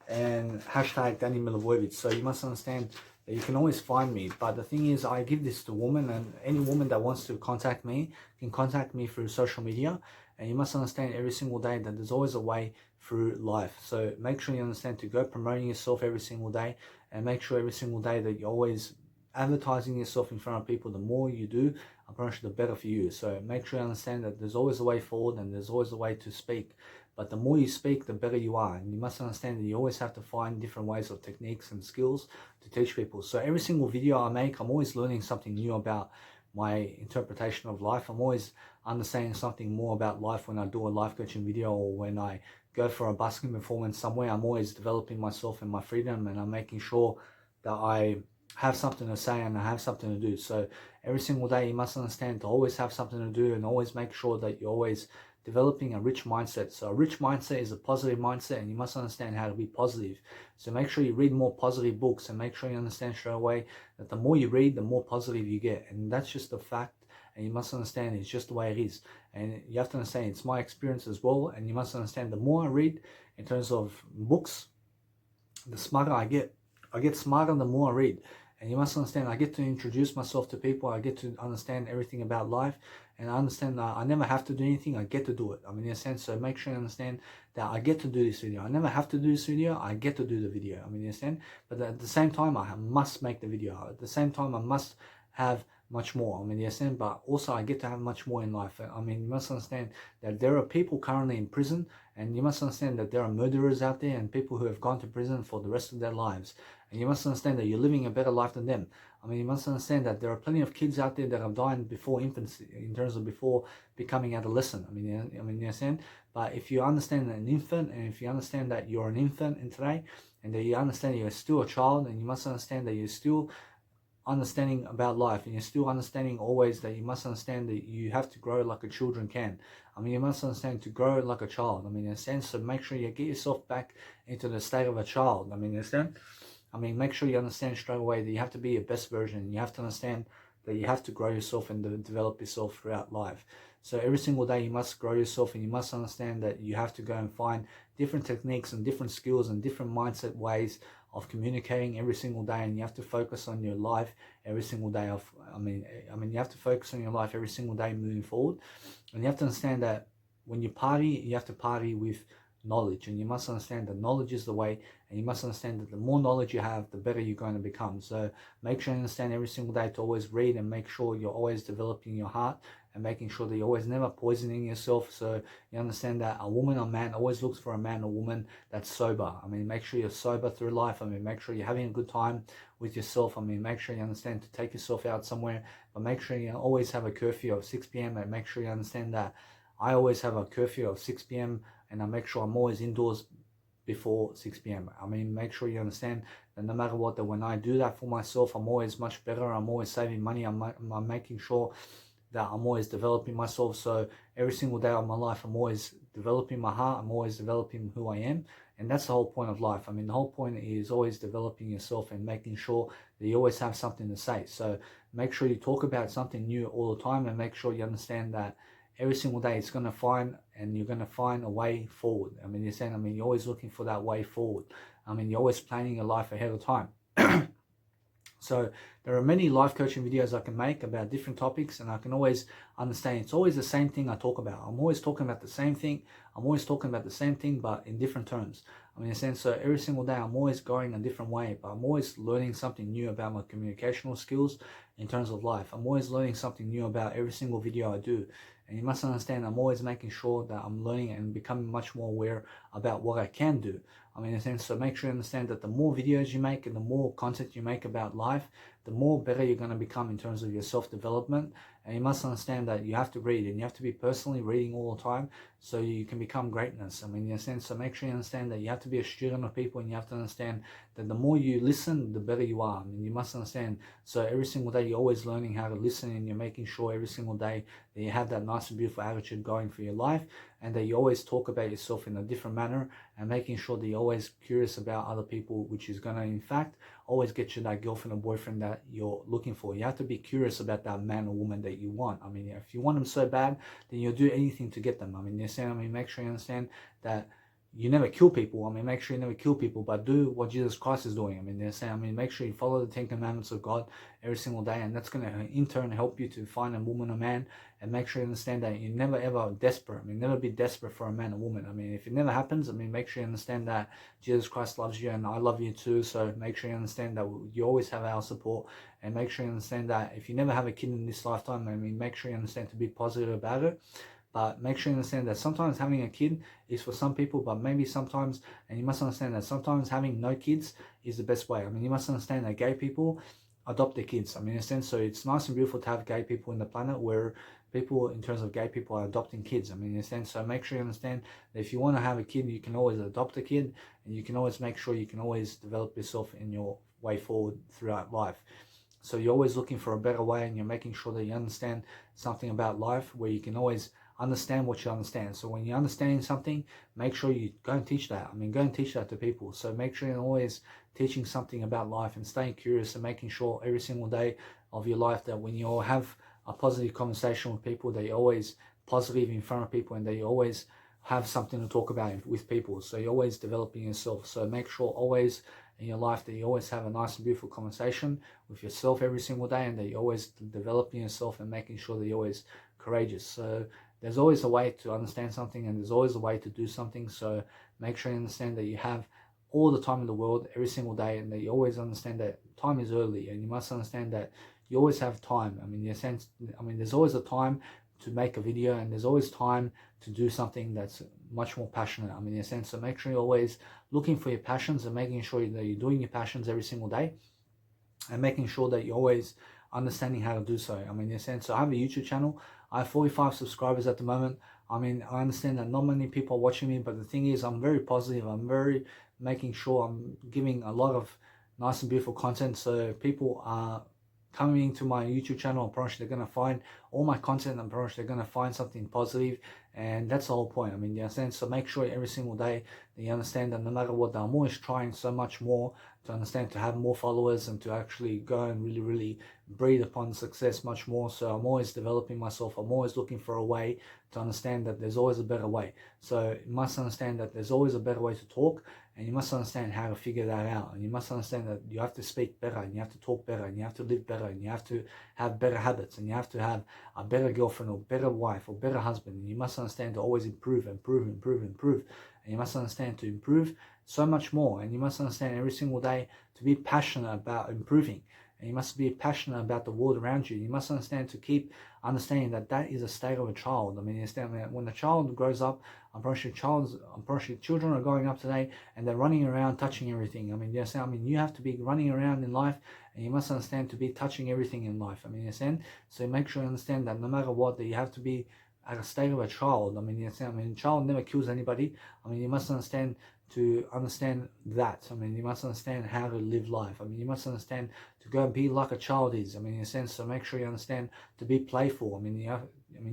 and hashtag Danny Milivojevic. So you must understand that you can always find me. But the thing is, I give this to women, and any woman that wants to contact me can contact me through social media. And you must understand every single day that there's always a way through life. So make sure you understand to go promoting yourself every single day, and make sure every single day that you're always advertising yourself in front of people. The more you do, I promise you, the better for you. So make sure you understand that there's always a way forward, and there's always a way to speak. But the more you speak, the better you are. And you must understand that you always have to find different ways of techniques and skills to teach people. So every single video I make, I'm always learning something new about my interpretation of life. I'm always understanding something more about life when I do a life coaching video, or when I go for a busking performance somewhere. I'm always developing myself and my freedom, and I'm making sure that I have something to say and I have something to do. So every single day you must understand to always have something to do, and always make sure that you're always developing a rich mindset. So a rich mindset is a positive mindset, and you must understand how to be positive. So make sure you read more positive books, and make sure you understand straight away that the more you read, the more positive you get. And that's just a fact, and you must understand it's just the way it is. And you have to understand it's my experience as well. And you must understand the more I read in terms of books, the smarter I get. I get smarter the more I read. And you must understand, I get to introduce myself to people, I get to understand everything about life, and I understand that I never have to do anything, I get to do it. I mean, in a sense, so make sure you understand that I get to do this video. I never have to do this video, I get to do the video. I mean, you understand? But at the same time, I must make the video. At the same time, I must have much more. I mean, you understand? But also I get to have much more in life. I mean, you must understand that there are people currently in prison, and you must understand that there are murderers out there and people who have gone to prison for the rest of their lives. And you must understand that you're living a better life than them. I mean, you must understand that there are plenty of kids out there that have died before infancy, in terms of before becoming adolescent. I mean, you understand? But if you understand an infant, and if you understand that you're an infant in today, and that you understand you're still a child, and you must understand that you're still understanding about life, and you're still understanding always that you must understand that you have to grow like a children can. I mean, you must understand to grow like a child. I mean, in a sense, so make sure you get yourself back into the state of a child. I mean, you understand? I mean, make sure you understand straight away that you have to be your best version. You have to understand that you have to grow yourself and develop yourself throughout life. So every single day you must grow yourself, and you must understand that you have to go and find different techniques and different skills and different mindset ways of communicating every single day, and you have to focus on your life every single day I mean you have to focus on your life every single day moving forward. And you have to understand that when you party, you have to party with knowledge, and you must understand that knowledge is the way, and you must understand that the more knowledge you have, the better you're going to become. So make sure you understand every single day to always read, and make sure you're always developing your heart, and making sure that you're always never poisoning yourself. So you understand that a woman or man always looks for a man or woman that's sober. I mean, make sure you're sober through life. I mean, make sure you're having a good time with yourself. I mean, make sure you understand to take yourself out somewhere, but make sure you always have a curfew of 6 p.m. and make sure you understand that I always have a curfew of 6 p.m. and I make sure I'm always indoors before 6 p.m. I mean, make sure you understand that no matter what, that when I do that for myself, I'm always much better. I'm always saving money. I'm making sure that I'm always developing myself. So every single day of my life, I'm always developing my heart. I'm always developing who I am. And that's the whole point of life. I mean, the whole point is always developing yourself and making sure that you always have something to say. So make sure you talk about something new all the time, and make sure you understand that every single day you're going to find a way forward. I mean, you're always looking for that way forward. I mean, you're always planning your life ahead of time. So there are many life coaching videos I can make about different topics, and I can always understand it's always the same thing I talk about. I'm always talking about the same thing. I'm always talking about the same thing, but in different terms. I mean, in a sense, so every single day I'm always going a different way, but I'm always learning something new about my communicational skills in terms of life. I'm always learning something new about every single video I do. And you must understand, I'm always making sure that I'm learning and becoming much more aware about what I can do. I mean, in a sense, so make sure you understand that the more videos you make and the more content you make about life, the more better you're going to become in terms of your self-development. And you must understand that you have to read, and you have to be personally reading all the time so you can become greatness. I mean, in a sense, so make sure you understand that you have to be a student of people, and you have to understand that the more you listen, the better you are. I mean, you must understand, so every single day you're always learning how to listen, and you're making sure every single day that you have that nice and beautiful attitude going for your life, and that you always talk about yourself in a different manner, and making sure that you're always curious about other people, which is going to, in fact, always get you that girlfriend or boyfriend that you're looking for. You have to be curious about that man or woman that you want. I mean, if you want them so bad, then you'll do anything to get them. I mean, make sure you understand that you never kill people. I mean, make sure you never kill people, but do what Jesus Christ is doing. I mean, make sure you follow the 10 Commandments of God every single day, and that's going to in turn help you to find a woman or man. And make sure you understand that you're never ever desperate. I mean, never be desperate for a man or woman. I mean, if it never happens, I mean, make sure you understand that Jesus Christ loves you and I love you too. So make sure you understand that you always have our support, and make sure you understand that if you never have a kid in this lifetime, I mean, make sure you understand to be positive about it. But make sure you understand that sometimes having a kid is for some people, but maybe sometimes, and you must understand that sometimes having no kids is the best way. I mean, you must understand that gay people adopt their kids. I mean, in a sense, so it's nice and beautiful to have gay people in the planet where people, in terms of gay people, are adopting kids. I mean, in a sense, so make sure you understand that if you want to have a kid, you can always adopt a kid, and you can always make sure you can always develop yourself in your way forward throughout life. So you're always looking for a better way, and you're making sure that you understand something about life where you can always understand what you understand. So when you're understanding something, make sure you go and teach that. I mean, go and teach that to people. So make sure you're always teaching something about life and staying curious, and making sure every single day of your life that when you have a positive conversation with people, that you're always positive in front of people, and that you always have something to talk about with people. So you're always developing yourself. So make sure always in your life that you always have a nice and beautiful conversation with yourself every single day, and that you're always developing yourself and making sure that you're always courageous. So there's always a way to understand something, and there's always a way to do something. So make sure you understand that you have all the time in the world, every single day, and that you always understand that time is early, and you must understand that you always have time. I mean, in a sense, I mean, there's always a time to make a video, and there's always time to do something that's much more passionate. I mean, in a sense, so make sure you're always looking for your passions and making sure that you're doing your passions every single day, and making sure that you're always understanding how to do so. I mean, in a sense, so I have a YouTube channel. I have 45 subscribers at the moment. I mean, I understand that not many people are watching me, but the thing is, I'm very positive. I'm very making sure I'm giving a lot of nice and beautiful content, so people are coming into my YouTube channel. I'm pretty sure they're going to find all my content. I'm pretty sure they're going to find something positive, and that's the whole point. I mean, you understand? So make sure every single day that you understand that no matter what, I'm always trying so much more to understand, to have more followers, and to actually go and really breathe upon success much more. So I'm always developing myself. I'm always looking for a way to understand that there's always a better way. So you must understand that there's always a better way to talk, and you must understand how to figure that out. And you must understand that you have to speak better, and you have to talk better, and you have to live better, and you have to have better habits, and you have to have a better girlfriend or better wife or better husband. And you must understand to always improve. And you must understand to improve so much more. And you must understand every single day to be passionate about improving. And you must be passionate about the world around you. You must understand to keep understanding that that is a state of a child. I mean, you understand that when a child grows up, I'm pretty sure children are growing up today and they're running around touching everything. I mean, you understand? I mean, you have to be running around in life, and you must understand to be touching everything in life. I mean, you understand? So make sure you understand that no matter what, that you have to be at a state of a child. I mean, you understand? I mean, a child never kills anybody. I mean, you must understand to understand that. I mean, you must understand how to live life. I mean, you must understand to go and be like a child is. I mean, in a sense, so make sure you understand to be playful. I mean, you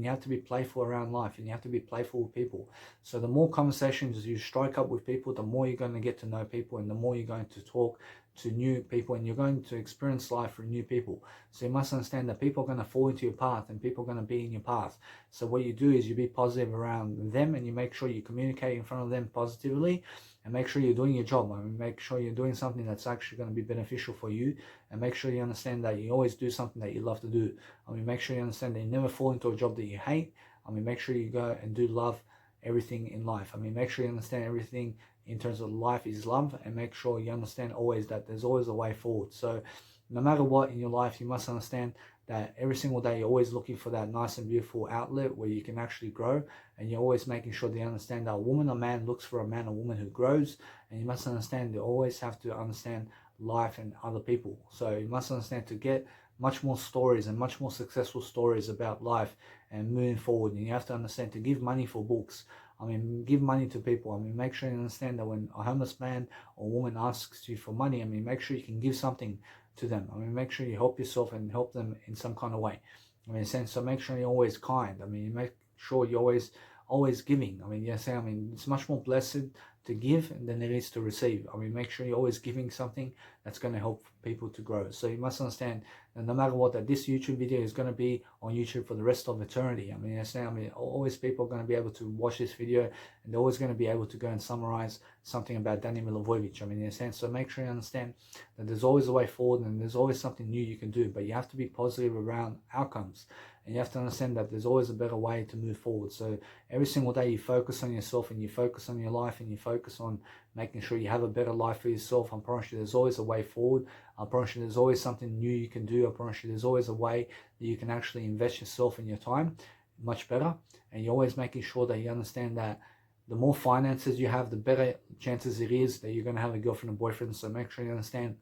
have to be playful around life, and you have to be playful with people. So the more conversations you strike up with people, the more you're going to get to know people, and the more you're going to talk to new people, and you're going to experience life with new people. So you must understand that people are going to fall into your path, and people are going to be in your path. So what you do is you be positive around them, and you make sure you communicate in front of them positively, and make sure you're doing your job. I mean, make sure you're doing something that's actually going to be beneficial for you, and make sure you understand that you always do something that you love to do. I mean, make sure you understand that you never fall into a job that you hate. I mean, make sure you go and do love everything in life. I mean, make sure you understand everything in terms of life is love, and make sure you understand always that there's always a way forward. So no matter what in your life, you must understand that every single day you're always looking for that nice and beautiful outlet where you can actually grow, and you're always making sure that you understand that a woman or man looks for a man or woman who grows. And you must understand you always have to understand life and other people. So you must understand to get much more stories and much more successful stories about life and moving forward. And you have to understand to give money for books. I mean, give money to people. I mean, make sure you understand that when a homeless man or woman asks you for money, I mean, make sure you can give something to them. I mean, make sure you help yourself and help them in some kind of way. I mean, in a sense, so make sure you're always kind. I mean, you make sure you're always giving. I mean, yes, I mean, it's much more blessed to give than it is to receive. I mean, make sure you're always giving something that's going to help people to grow. So you must understand that no matter what, that this YouTube video is going to be on YouTube for the rest of eternity. I mean, yes, I mean, always people are going to be able to watch this video, and they're always going to be able to go and summarize something about Danny Milivojevic. I mean, in a sense, so make sure you understand that there's always a way forward, and there's always something new you can do, but you have to be positive around outcomes. And you have to understand that there's always a better way to move forward. So every single day you focus on yourself, and you focus on your life, and you focus on making sure you have a better life for yourself. I promise you there's always a way forward. I promise you there's always something new you can do. I promise you there's always a way that you can actually invest yourself and your time much better. And you're always making sure that you understand that the more finances you have, the better chances it is that you're going to have a girlfriend or boyfriend. So make sure you understand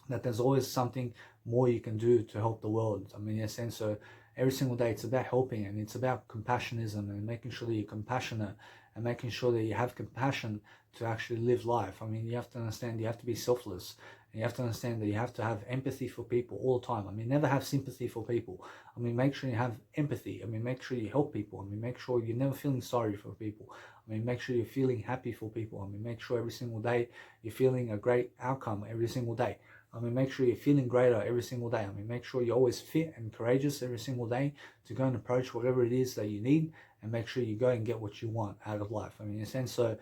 that there's always something more you can do to help the world. I mean, in a sense, so every single day it's about helping, and it's about compassionism, and making sure that you're compassionate, and making sure that you have compassion to actually live life. I mean, you have to understand you have to be selfless, and you have to understand that you have to have empathy for people all the time. I mean, never have sympathy for people. I mean, make sure you have empathy. I mean, make sure you help people. I mean, make sure you're never feeling sorry for people. I mean, make sure you're feeling happy for people. I mean, make sure every single day you're feeling a great outcome every single day. I mean, make sure you're feeling greater every single day. I mean, make sure you're always fit and courageous every single day to go and approach whatever it is that you need, and make sure you go and get what you want out of life. I mean, in a sense, so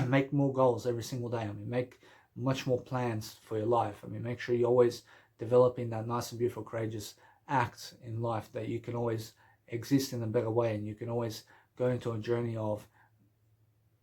make more goals every single day. I mean, make much more plans for your life. I mean, make sure you're always developing that nice and beautiful, courageous act in life, that you can always exist in a better way, and you can always go into a journey of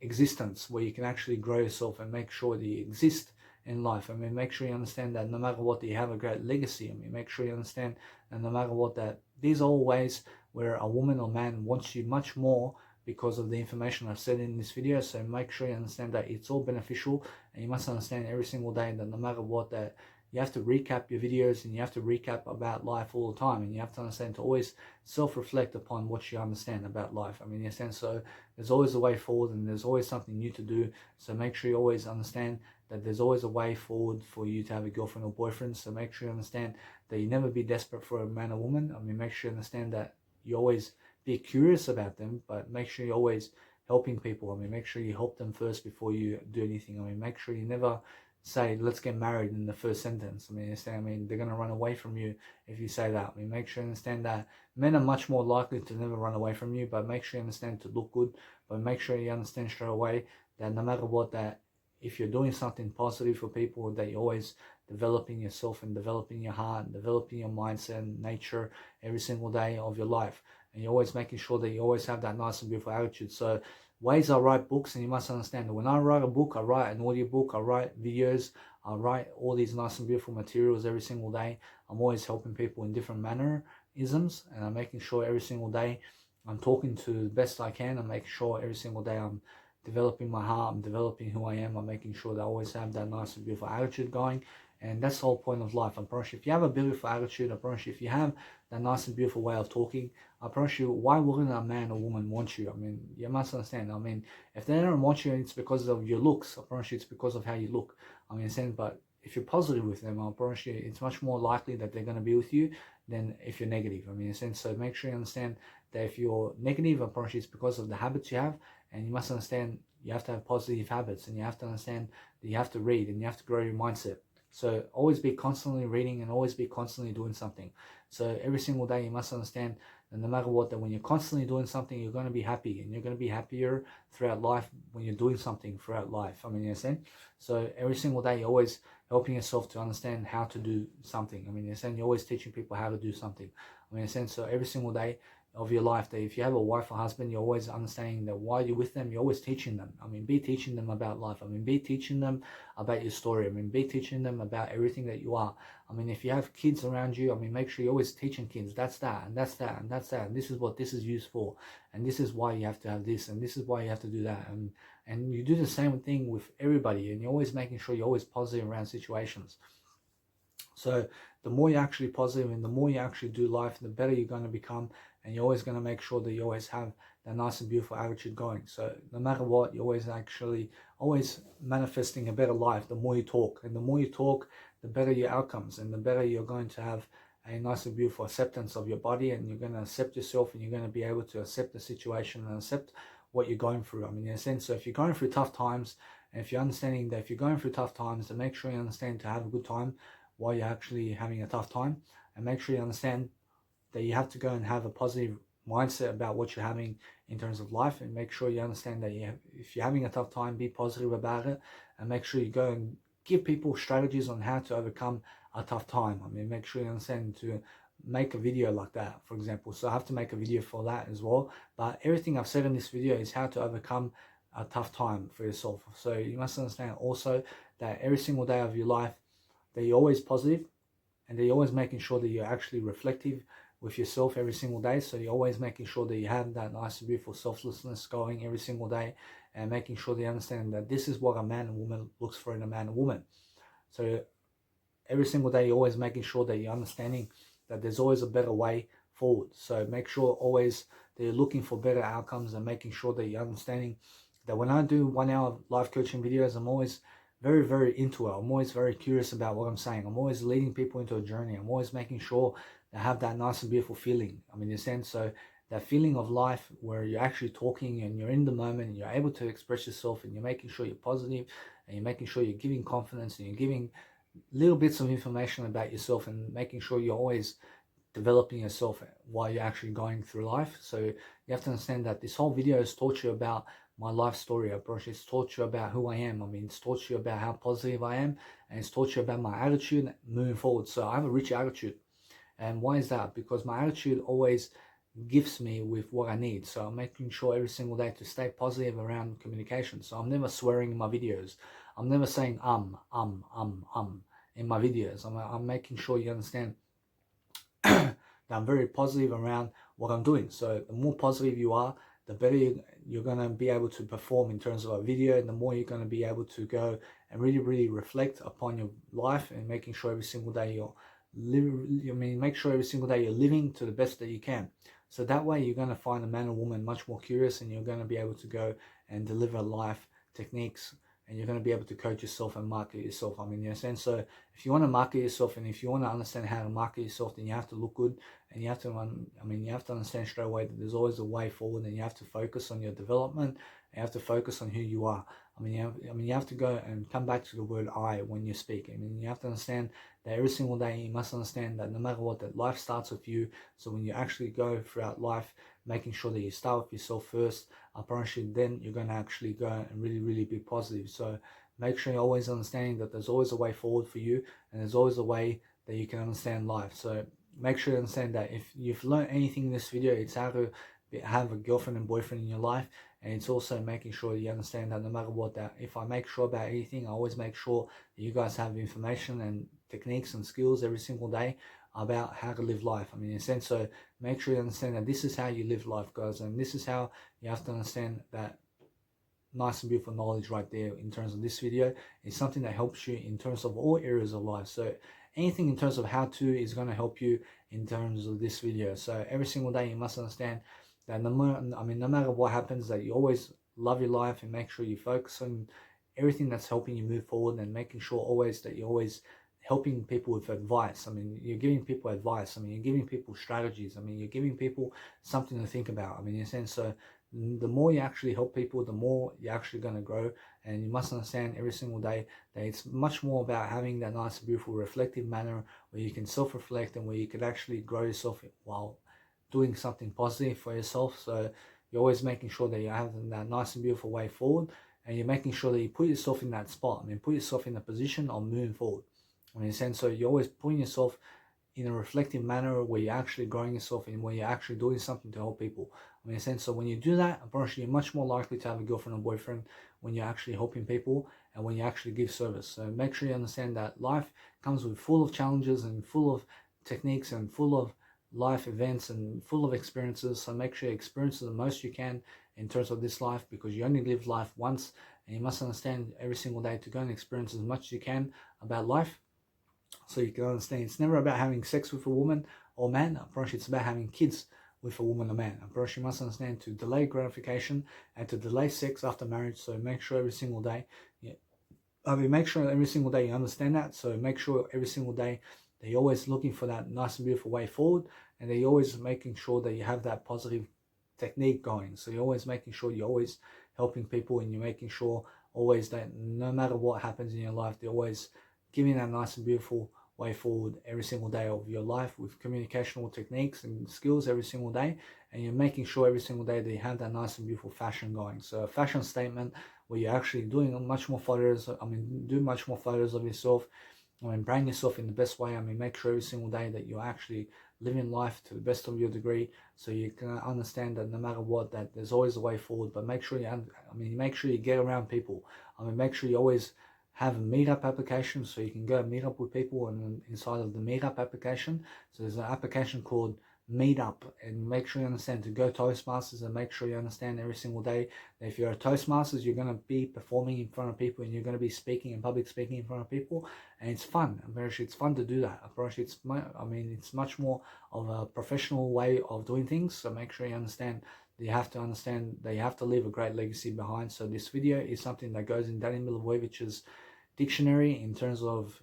existence where you can actually grow yourself and make sure that you exist in life. I mean, make sure you understand that no matter what, you have a great legacy. I mean, make sure you understand that no matter what, that these are all ways where a woman or man wants you much more because of the information I've said in this video. So make sure you understand that it's all beneficial, and you must understand every single day that no matter what, that you have to recap your videos and you have to recap about life all the time, and you have to understand to always self-reflect upon what you understand about life. I mean, in a sense, so there's always a way forward and there's always something new to do. So make sure you always understand that there's always a way forward for you to have a girlfriend or boyfriend. So make sure you understand that you never be desperate for a man or woman. I mean, make sure you understand that you always be curious about them, but make sure you're always helping people. I mean, make sure you help them first before you do anything. I mean, make sure you never say, let's get married in the first sentence. I mean, they're going to run away from you if you say that. I mean, make sure you understand that men are much more likely to never run away from you, but make sure you understand to look good. But make sure you understand straight away that no matter what, that if you're doing something positive for people, that you're always developing yourself and developing your heart and developing your mindset and nature every single day of your life. And you're always making sure that you always have that nice and beautiful attitude. So ways I write books, and you must understand that when I write a book, I write an audio book, I write videos, I write all these nice and beautiful materials every single day. I'm always helping people in different mannerisms, and I'm making sure every single day I'm talking to the best I can. I'm making sure every single day I'm developing my heart, I'm developing who I am, I'm making sure that I always have that nice and beautiful attitude going. And that's the whole point of life. I promise you, if you have a beautiful attitude, I promise you, if you have that nice and beautiful way of talking, I promise you, why wouldn't a man or woman want you? I mean, you must understand. I mean, if they don't want you, it's because of your looks. I promise you, it's because of how you look. I mean, but if you're positive with them, I promise you, it's much more likely that they're going to be with you than if you're negative. I mean, so make sure you understand that if you're negative, I promise you, it's because of the habits you have. And you must understand, you have to have positive habits, and you have to understand that you have to read and you have to grow your mindset. So always be constantly reading and always be constantly doing something. So every single day you must understand that no matter what, that when you're constantly doing something, you're going to be happy, and you're going to be happier throughout life when you're doing something throughout life. I mean, you understand? So every single day you're always helping yourself to understand how to do something. I mean, you understand? You're always teaching people how to do something. I mean, you understand? So every single day of your life, that if you have a wife or husband, you're always understanding that while you're with them, you're always teaching them. I mean, be teaching them about life. I mean, be teaching them about your story. I mean, be teaching them about everything that you are. I mean, if you have kids around you, I mean, make sure you're always teaching kids, that's that, and that's that, and that's that, and this is what this is used for, and this is why you have to have this, and this is why you have to do that. And you do the same thing with everybody, and you're always making sure you're always positive around situations. So the more you're actually positive and the more you actually do life, the better you're going to become, and you're always going to make sure that you always have that nice and beautiful attitude going. So no matter what, you're always manifesting a better life the more you talk. And the more you talk, the better your outcomes, and the better you're going to have a nice and beautiful acceptance of your body, and you're going to accept yourself, and you're going to be able to accept the situation and accept what you're going through. I mean, in a sense, so if you're going through tough times, and if you're understanding that if you're going through tough times, then make sure you understand to have a good time while you're actually having a tough time, and make sure you understand that you have to go and have a positive mindset about what you're having in terms of life, and make sure you understand that if you're having a tough time, be positive about it, and make sure you go and give people strategies on how to overcome a tough time. I mean, make sure you understand to make a video like that, for example. So I have to make a video for that as well, but everything I've said in this video is how to overcome a tough time for yourself. So you must understand also that every single day of your life, that you're always positive, and that you're always making sure that you're actually reflective with yourself every single day. So you're always making sure that you have that nice and beautiful selflessness going every single day, and making sure that you understand that this is what a man and woman looks for in a man and woman. So every single day you're always making sure that you're understanding that there's always a better way forward. So make sure always that you're looking for better outcomes, and making sure that you're understanding that when I do 1 hour life coaching videos, I'm always very, very into it. I'm always very curious about what I'm saying. I'm always leading people into a journey. I'm always making sure they have that nice and beautiful feeling. I mean, in a sense, so that feeling of life where you're actually talking and you're in the moment and you're able to express yourself, and you're making sure you're positive, and you're making sure you're giving confidence, and you're giving little bits of information about yourself, and making sure you're always developing yourself while you're actually going through life. So you have to understand that this whole video has taught you about my life story approach. It's taught you about who I am. I mean, it's taught you about how positive I am, and it's taught you about my attitude moving forward. So I have a rich attitude. And why is that? Because my attitude always gifts me with what I need. So I'm making sure every single day to stay positive around communication. So I'm never swearing in my videos. I'm never saying in my videos. I'm making sure you understand that I'm very positive around what I'm doing. So the more positive you are, the better you're going to be able to perform in terms of a video, and the more you're going to be able to go and really reflect upon your life and making sure every single day make sure every single day you're living to the best that you can. So that way you're going to find a man or woman much more curious, and you're going to be able to go and deliver life techniques, and you're going to be able to coach yourself and market yourself. I mean, in a sense, so if you want to market yourself, and if you want to understand how to market yourself, then you have to look good, and you have to, you have to understand straight away that there's always a way forward, and you have to focus on your development. You have to focus on who you are. You have to go and come back to the word I when you speak. You have to understand that every single day you must understand that no matter what, that life starts with you. So when you actually go throughout life, making sure that you start with yourself first, I promise you, then you're going to actually go and really be positive. So make sure you're always understanding that there's always a way forward for you, and there's always a way that you can understand life. So make sure you understand that if you've learned anything in this video, it's how to have a girlfriend and boyfriend in your life. And it's also making sure you understand that no matter what, that if I make sure about anything, I always make sure that you guys have information and techniques and skills every single day about how to live life. In a sense, so make sure you understand that this is how you live life, guys, and this is how you have to understand that nice and beautiful knowledge right there in terms of this video is something that helps you in terms of all areas of life. So anything in terms of how to is going to help you in terms of this video. So every single day you must understand that no matter what happens, that you always love your life, and make sure you focus on everything that's helping you move forward, and making sure always that you're always helping people with advice. You're giving people advice. You're giving people strategies. You're giving people something to think about. In a sense, so the more you actually help people, the more you're actually going to grow. And you must understand every single day that it's much more about having that nice, beautiful, reflective manner where you can self-reflect, and where you can actually grow yourself while doing something positive for yourself. So you're always making sure that you have that nice and beautiful way forward, and you're making sure that you put yourself in that spot. Put yourself in a position of moving forward. In a sense, so you're always putting yourself in a reflective manner where you're actually growing yourself, and where you're actually doing something to help people. In a sense, so when you do that, I'm you're much more likely to have a girlfriend or boyfriend when you're actually helping people, and when you actually give service. So make sure you understand that life comes with full of challenges, and full of techniques, and full of life events, and full of experiences. So make sure you experience the most you can in terms of this life, because you only live life once, and you must understand every single day to go and experience as much as you can about life. So you can understand it's never about having sex with a woman or man. I promise you, it's about having kids with a woman or man. I promise you must understand to delay gratification and to delay sex after marriage. So make sure every single day, make sure every single day you understand that. So make sure every single day that you're always looking for that nice and beautiful way forward, and that you're always making sure that you have that positive technique going. So you're always making sure you're always helping people, and you're making sure always that no matter what happens in your life, they're always giving that nice and beautiful way forward every single day of your life with communicational techniques and skills every single day. And you're making sure every single day that you have that nice and beautiful fashion going. So a fashion statement where you're actually doing much more photos. Do much more photos of yourself. Brand yourself in the best way. Make sure every single day that you're actually living life to the best of your degree, so you can understand that no matter what, that there's always a way forward. But make sure make sure you get around people. Make sure you always have a meetup application, so you can go meet up with people, and inside of the meetup application, so there's an application called Meetup, and make sure you understand to go Toastmasters, and make sure you understand every single day that if you're a Toastmasters, you're going to be performing in front of people, and you're going to be speaking in public speaking in front of people, and it's fun. I'm very sure it's fun to do that. It's much more of a professional way of doing things. So make sure you understand that you have to leave a great legacy behind. So this video is something that goes in Danny Milivojevich's dictionary in terms of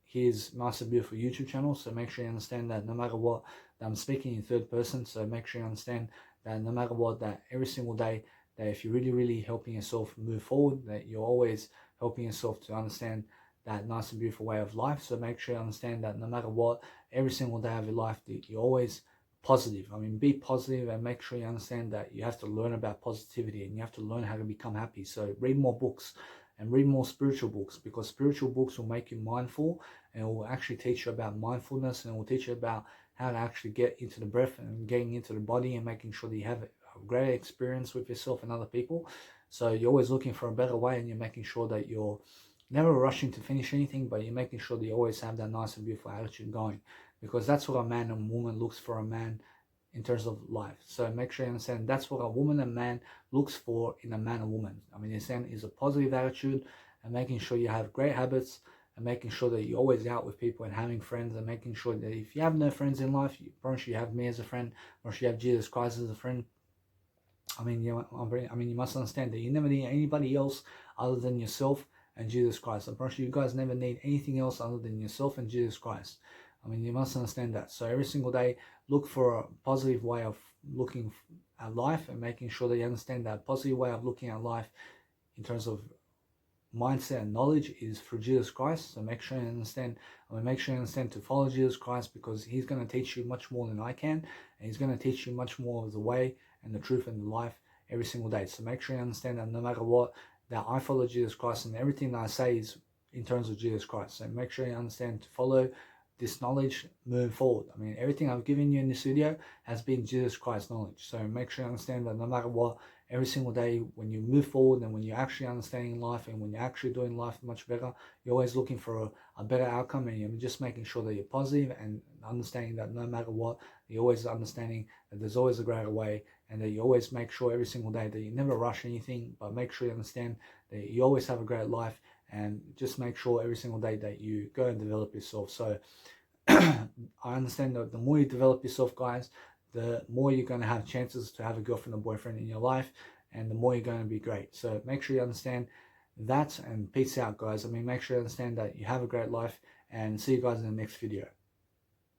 his nice and beautiful YouTube channel. So make sure you understand that no matter what, that I'm speaking in third person. So make sure you understand that no matter what, that every single day, that if you're really helping yourself move forward, that you're always helping yourself to understand that nice and beautiful way of life. So make sure you understand that no matter what, every single day of your life, that you're always positive. Be positive, and make sure you understand that you have to learn about positivity, and you have to learn how to become happy. So read more books, and read more spiritual books, because spiritual books will make you mindful, and it will actually teach you about mindfulness, and it will teach you about how to actually get into the breath and getting into the body and making sure that you have a great experience with yourself and other people. So you're always looking for a better way, and you're making sure that you're never rushing to finish anything, but you're making sure that you always have that nice and beautiful attitude going, because that's what a man and woman looks for a man in terms of life. So make sure you understand that's what a woman and man looks for in a man and woman. I mean, understand is a positive attitude, and making sure you have great habits, and making sure that you're always out with people and having friends, and making sure that if you have no friends in life, you have me as a friend, or you have Jesus Christ as a friend. I mean, you must understand that you never need anybody else other than yourself and Jesus Christ. I'm pretty sure you guys never need anything else other than yourself and Jesus Christ. I mean, you must understand that. So every single day, look for a positive way of looking at life, and making sure that you understand that positive way of looking at life in terms of mindset and knowledge is through Jesus Christ. So make sure you understand. Make sure you understand to follow Jesus Christ, because He's going to teach you much more than I can, and He's going to teach you much more of the way and the truth and the life every single day. So make sure you understand that no matter what, that I follow Jesus Christ, and everything that I say is in terms of Jesus Christ. So make sure you understand to follow this knowledge moving forward. I mean, everything I've given you in this video has been Jesus Christ knowledge. So make sure you understand that no matter what, every single day when you move forward, and when you're actually understanding life, and when you're actually doing life much better, you're always looking for a better outcome, and you're just making sure that you're positive and understanding that no matter what, you're always understanding that there's always a greater way, and that you always make sure every single day that you never rush anything, but make sure you understand that you always have a great life, and just make sure every single day that you go and develop yourself. So I understand that the more you develop yourself, guys, the more you're going to have chances to have a girlfriend or boyfriend in your life, and the more you're going to be great. So make sure you understand that, and peace out, guys. I mean, make sure you understand that you have a great life, and see you guys in the next video.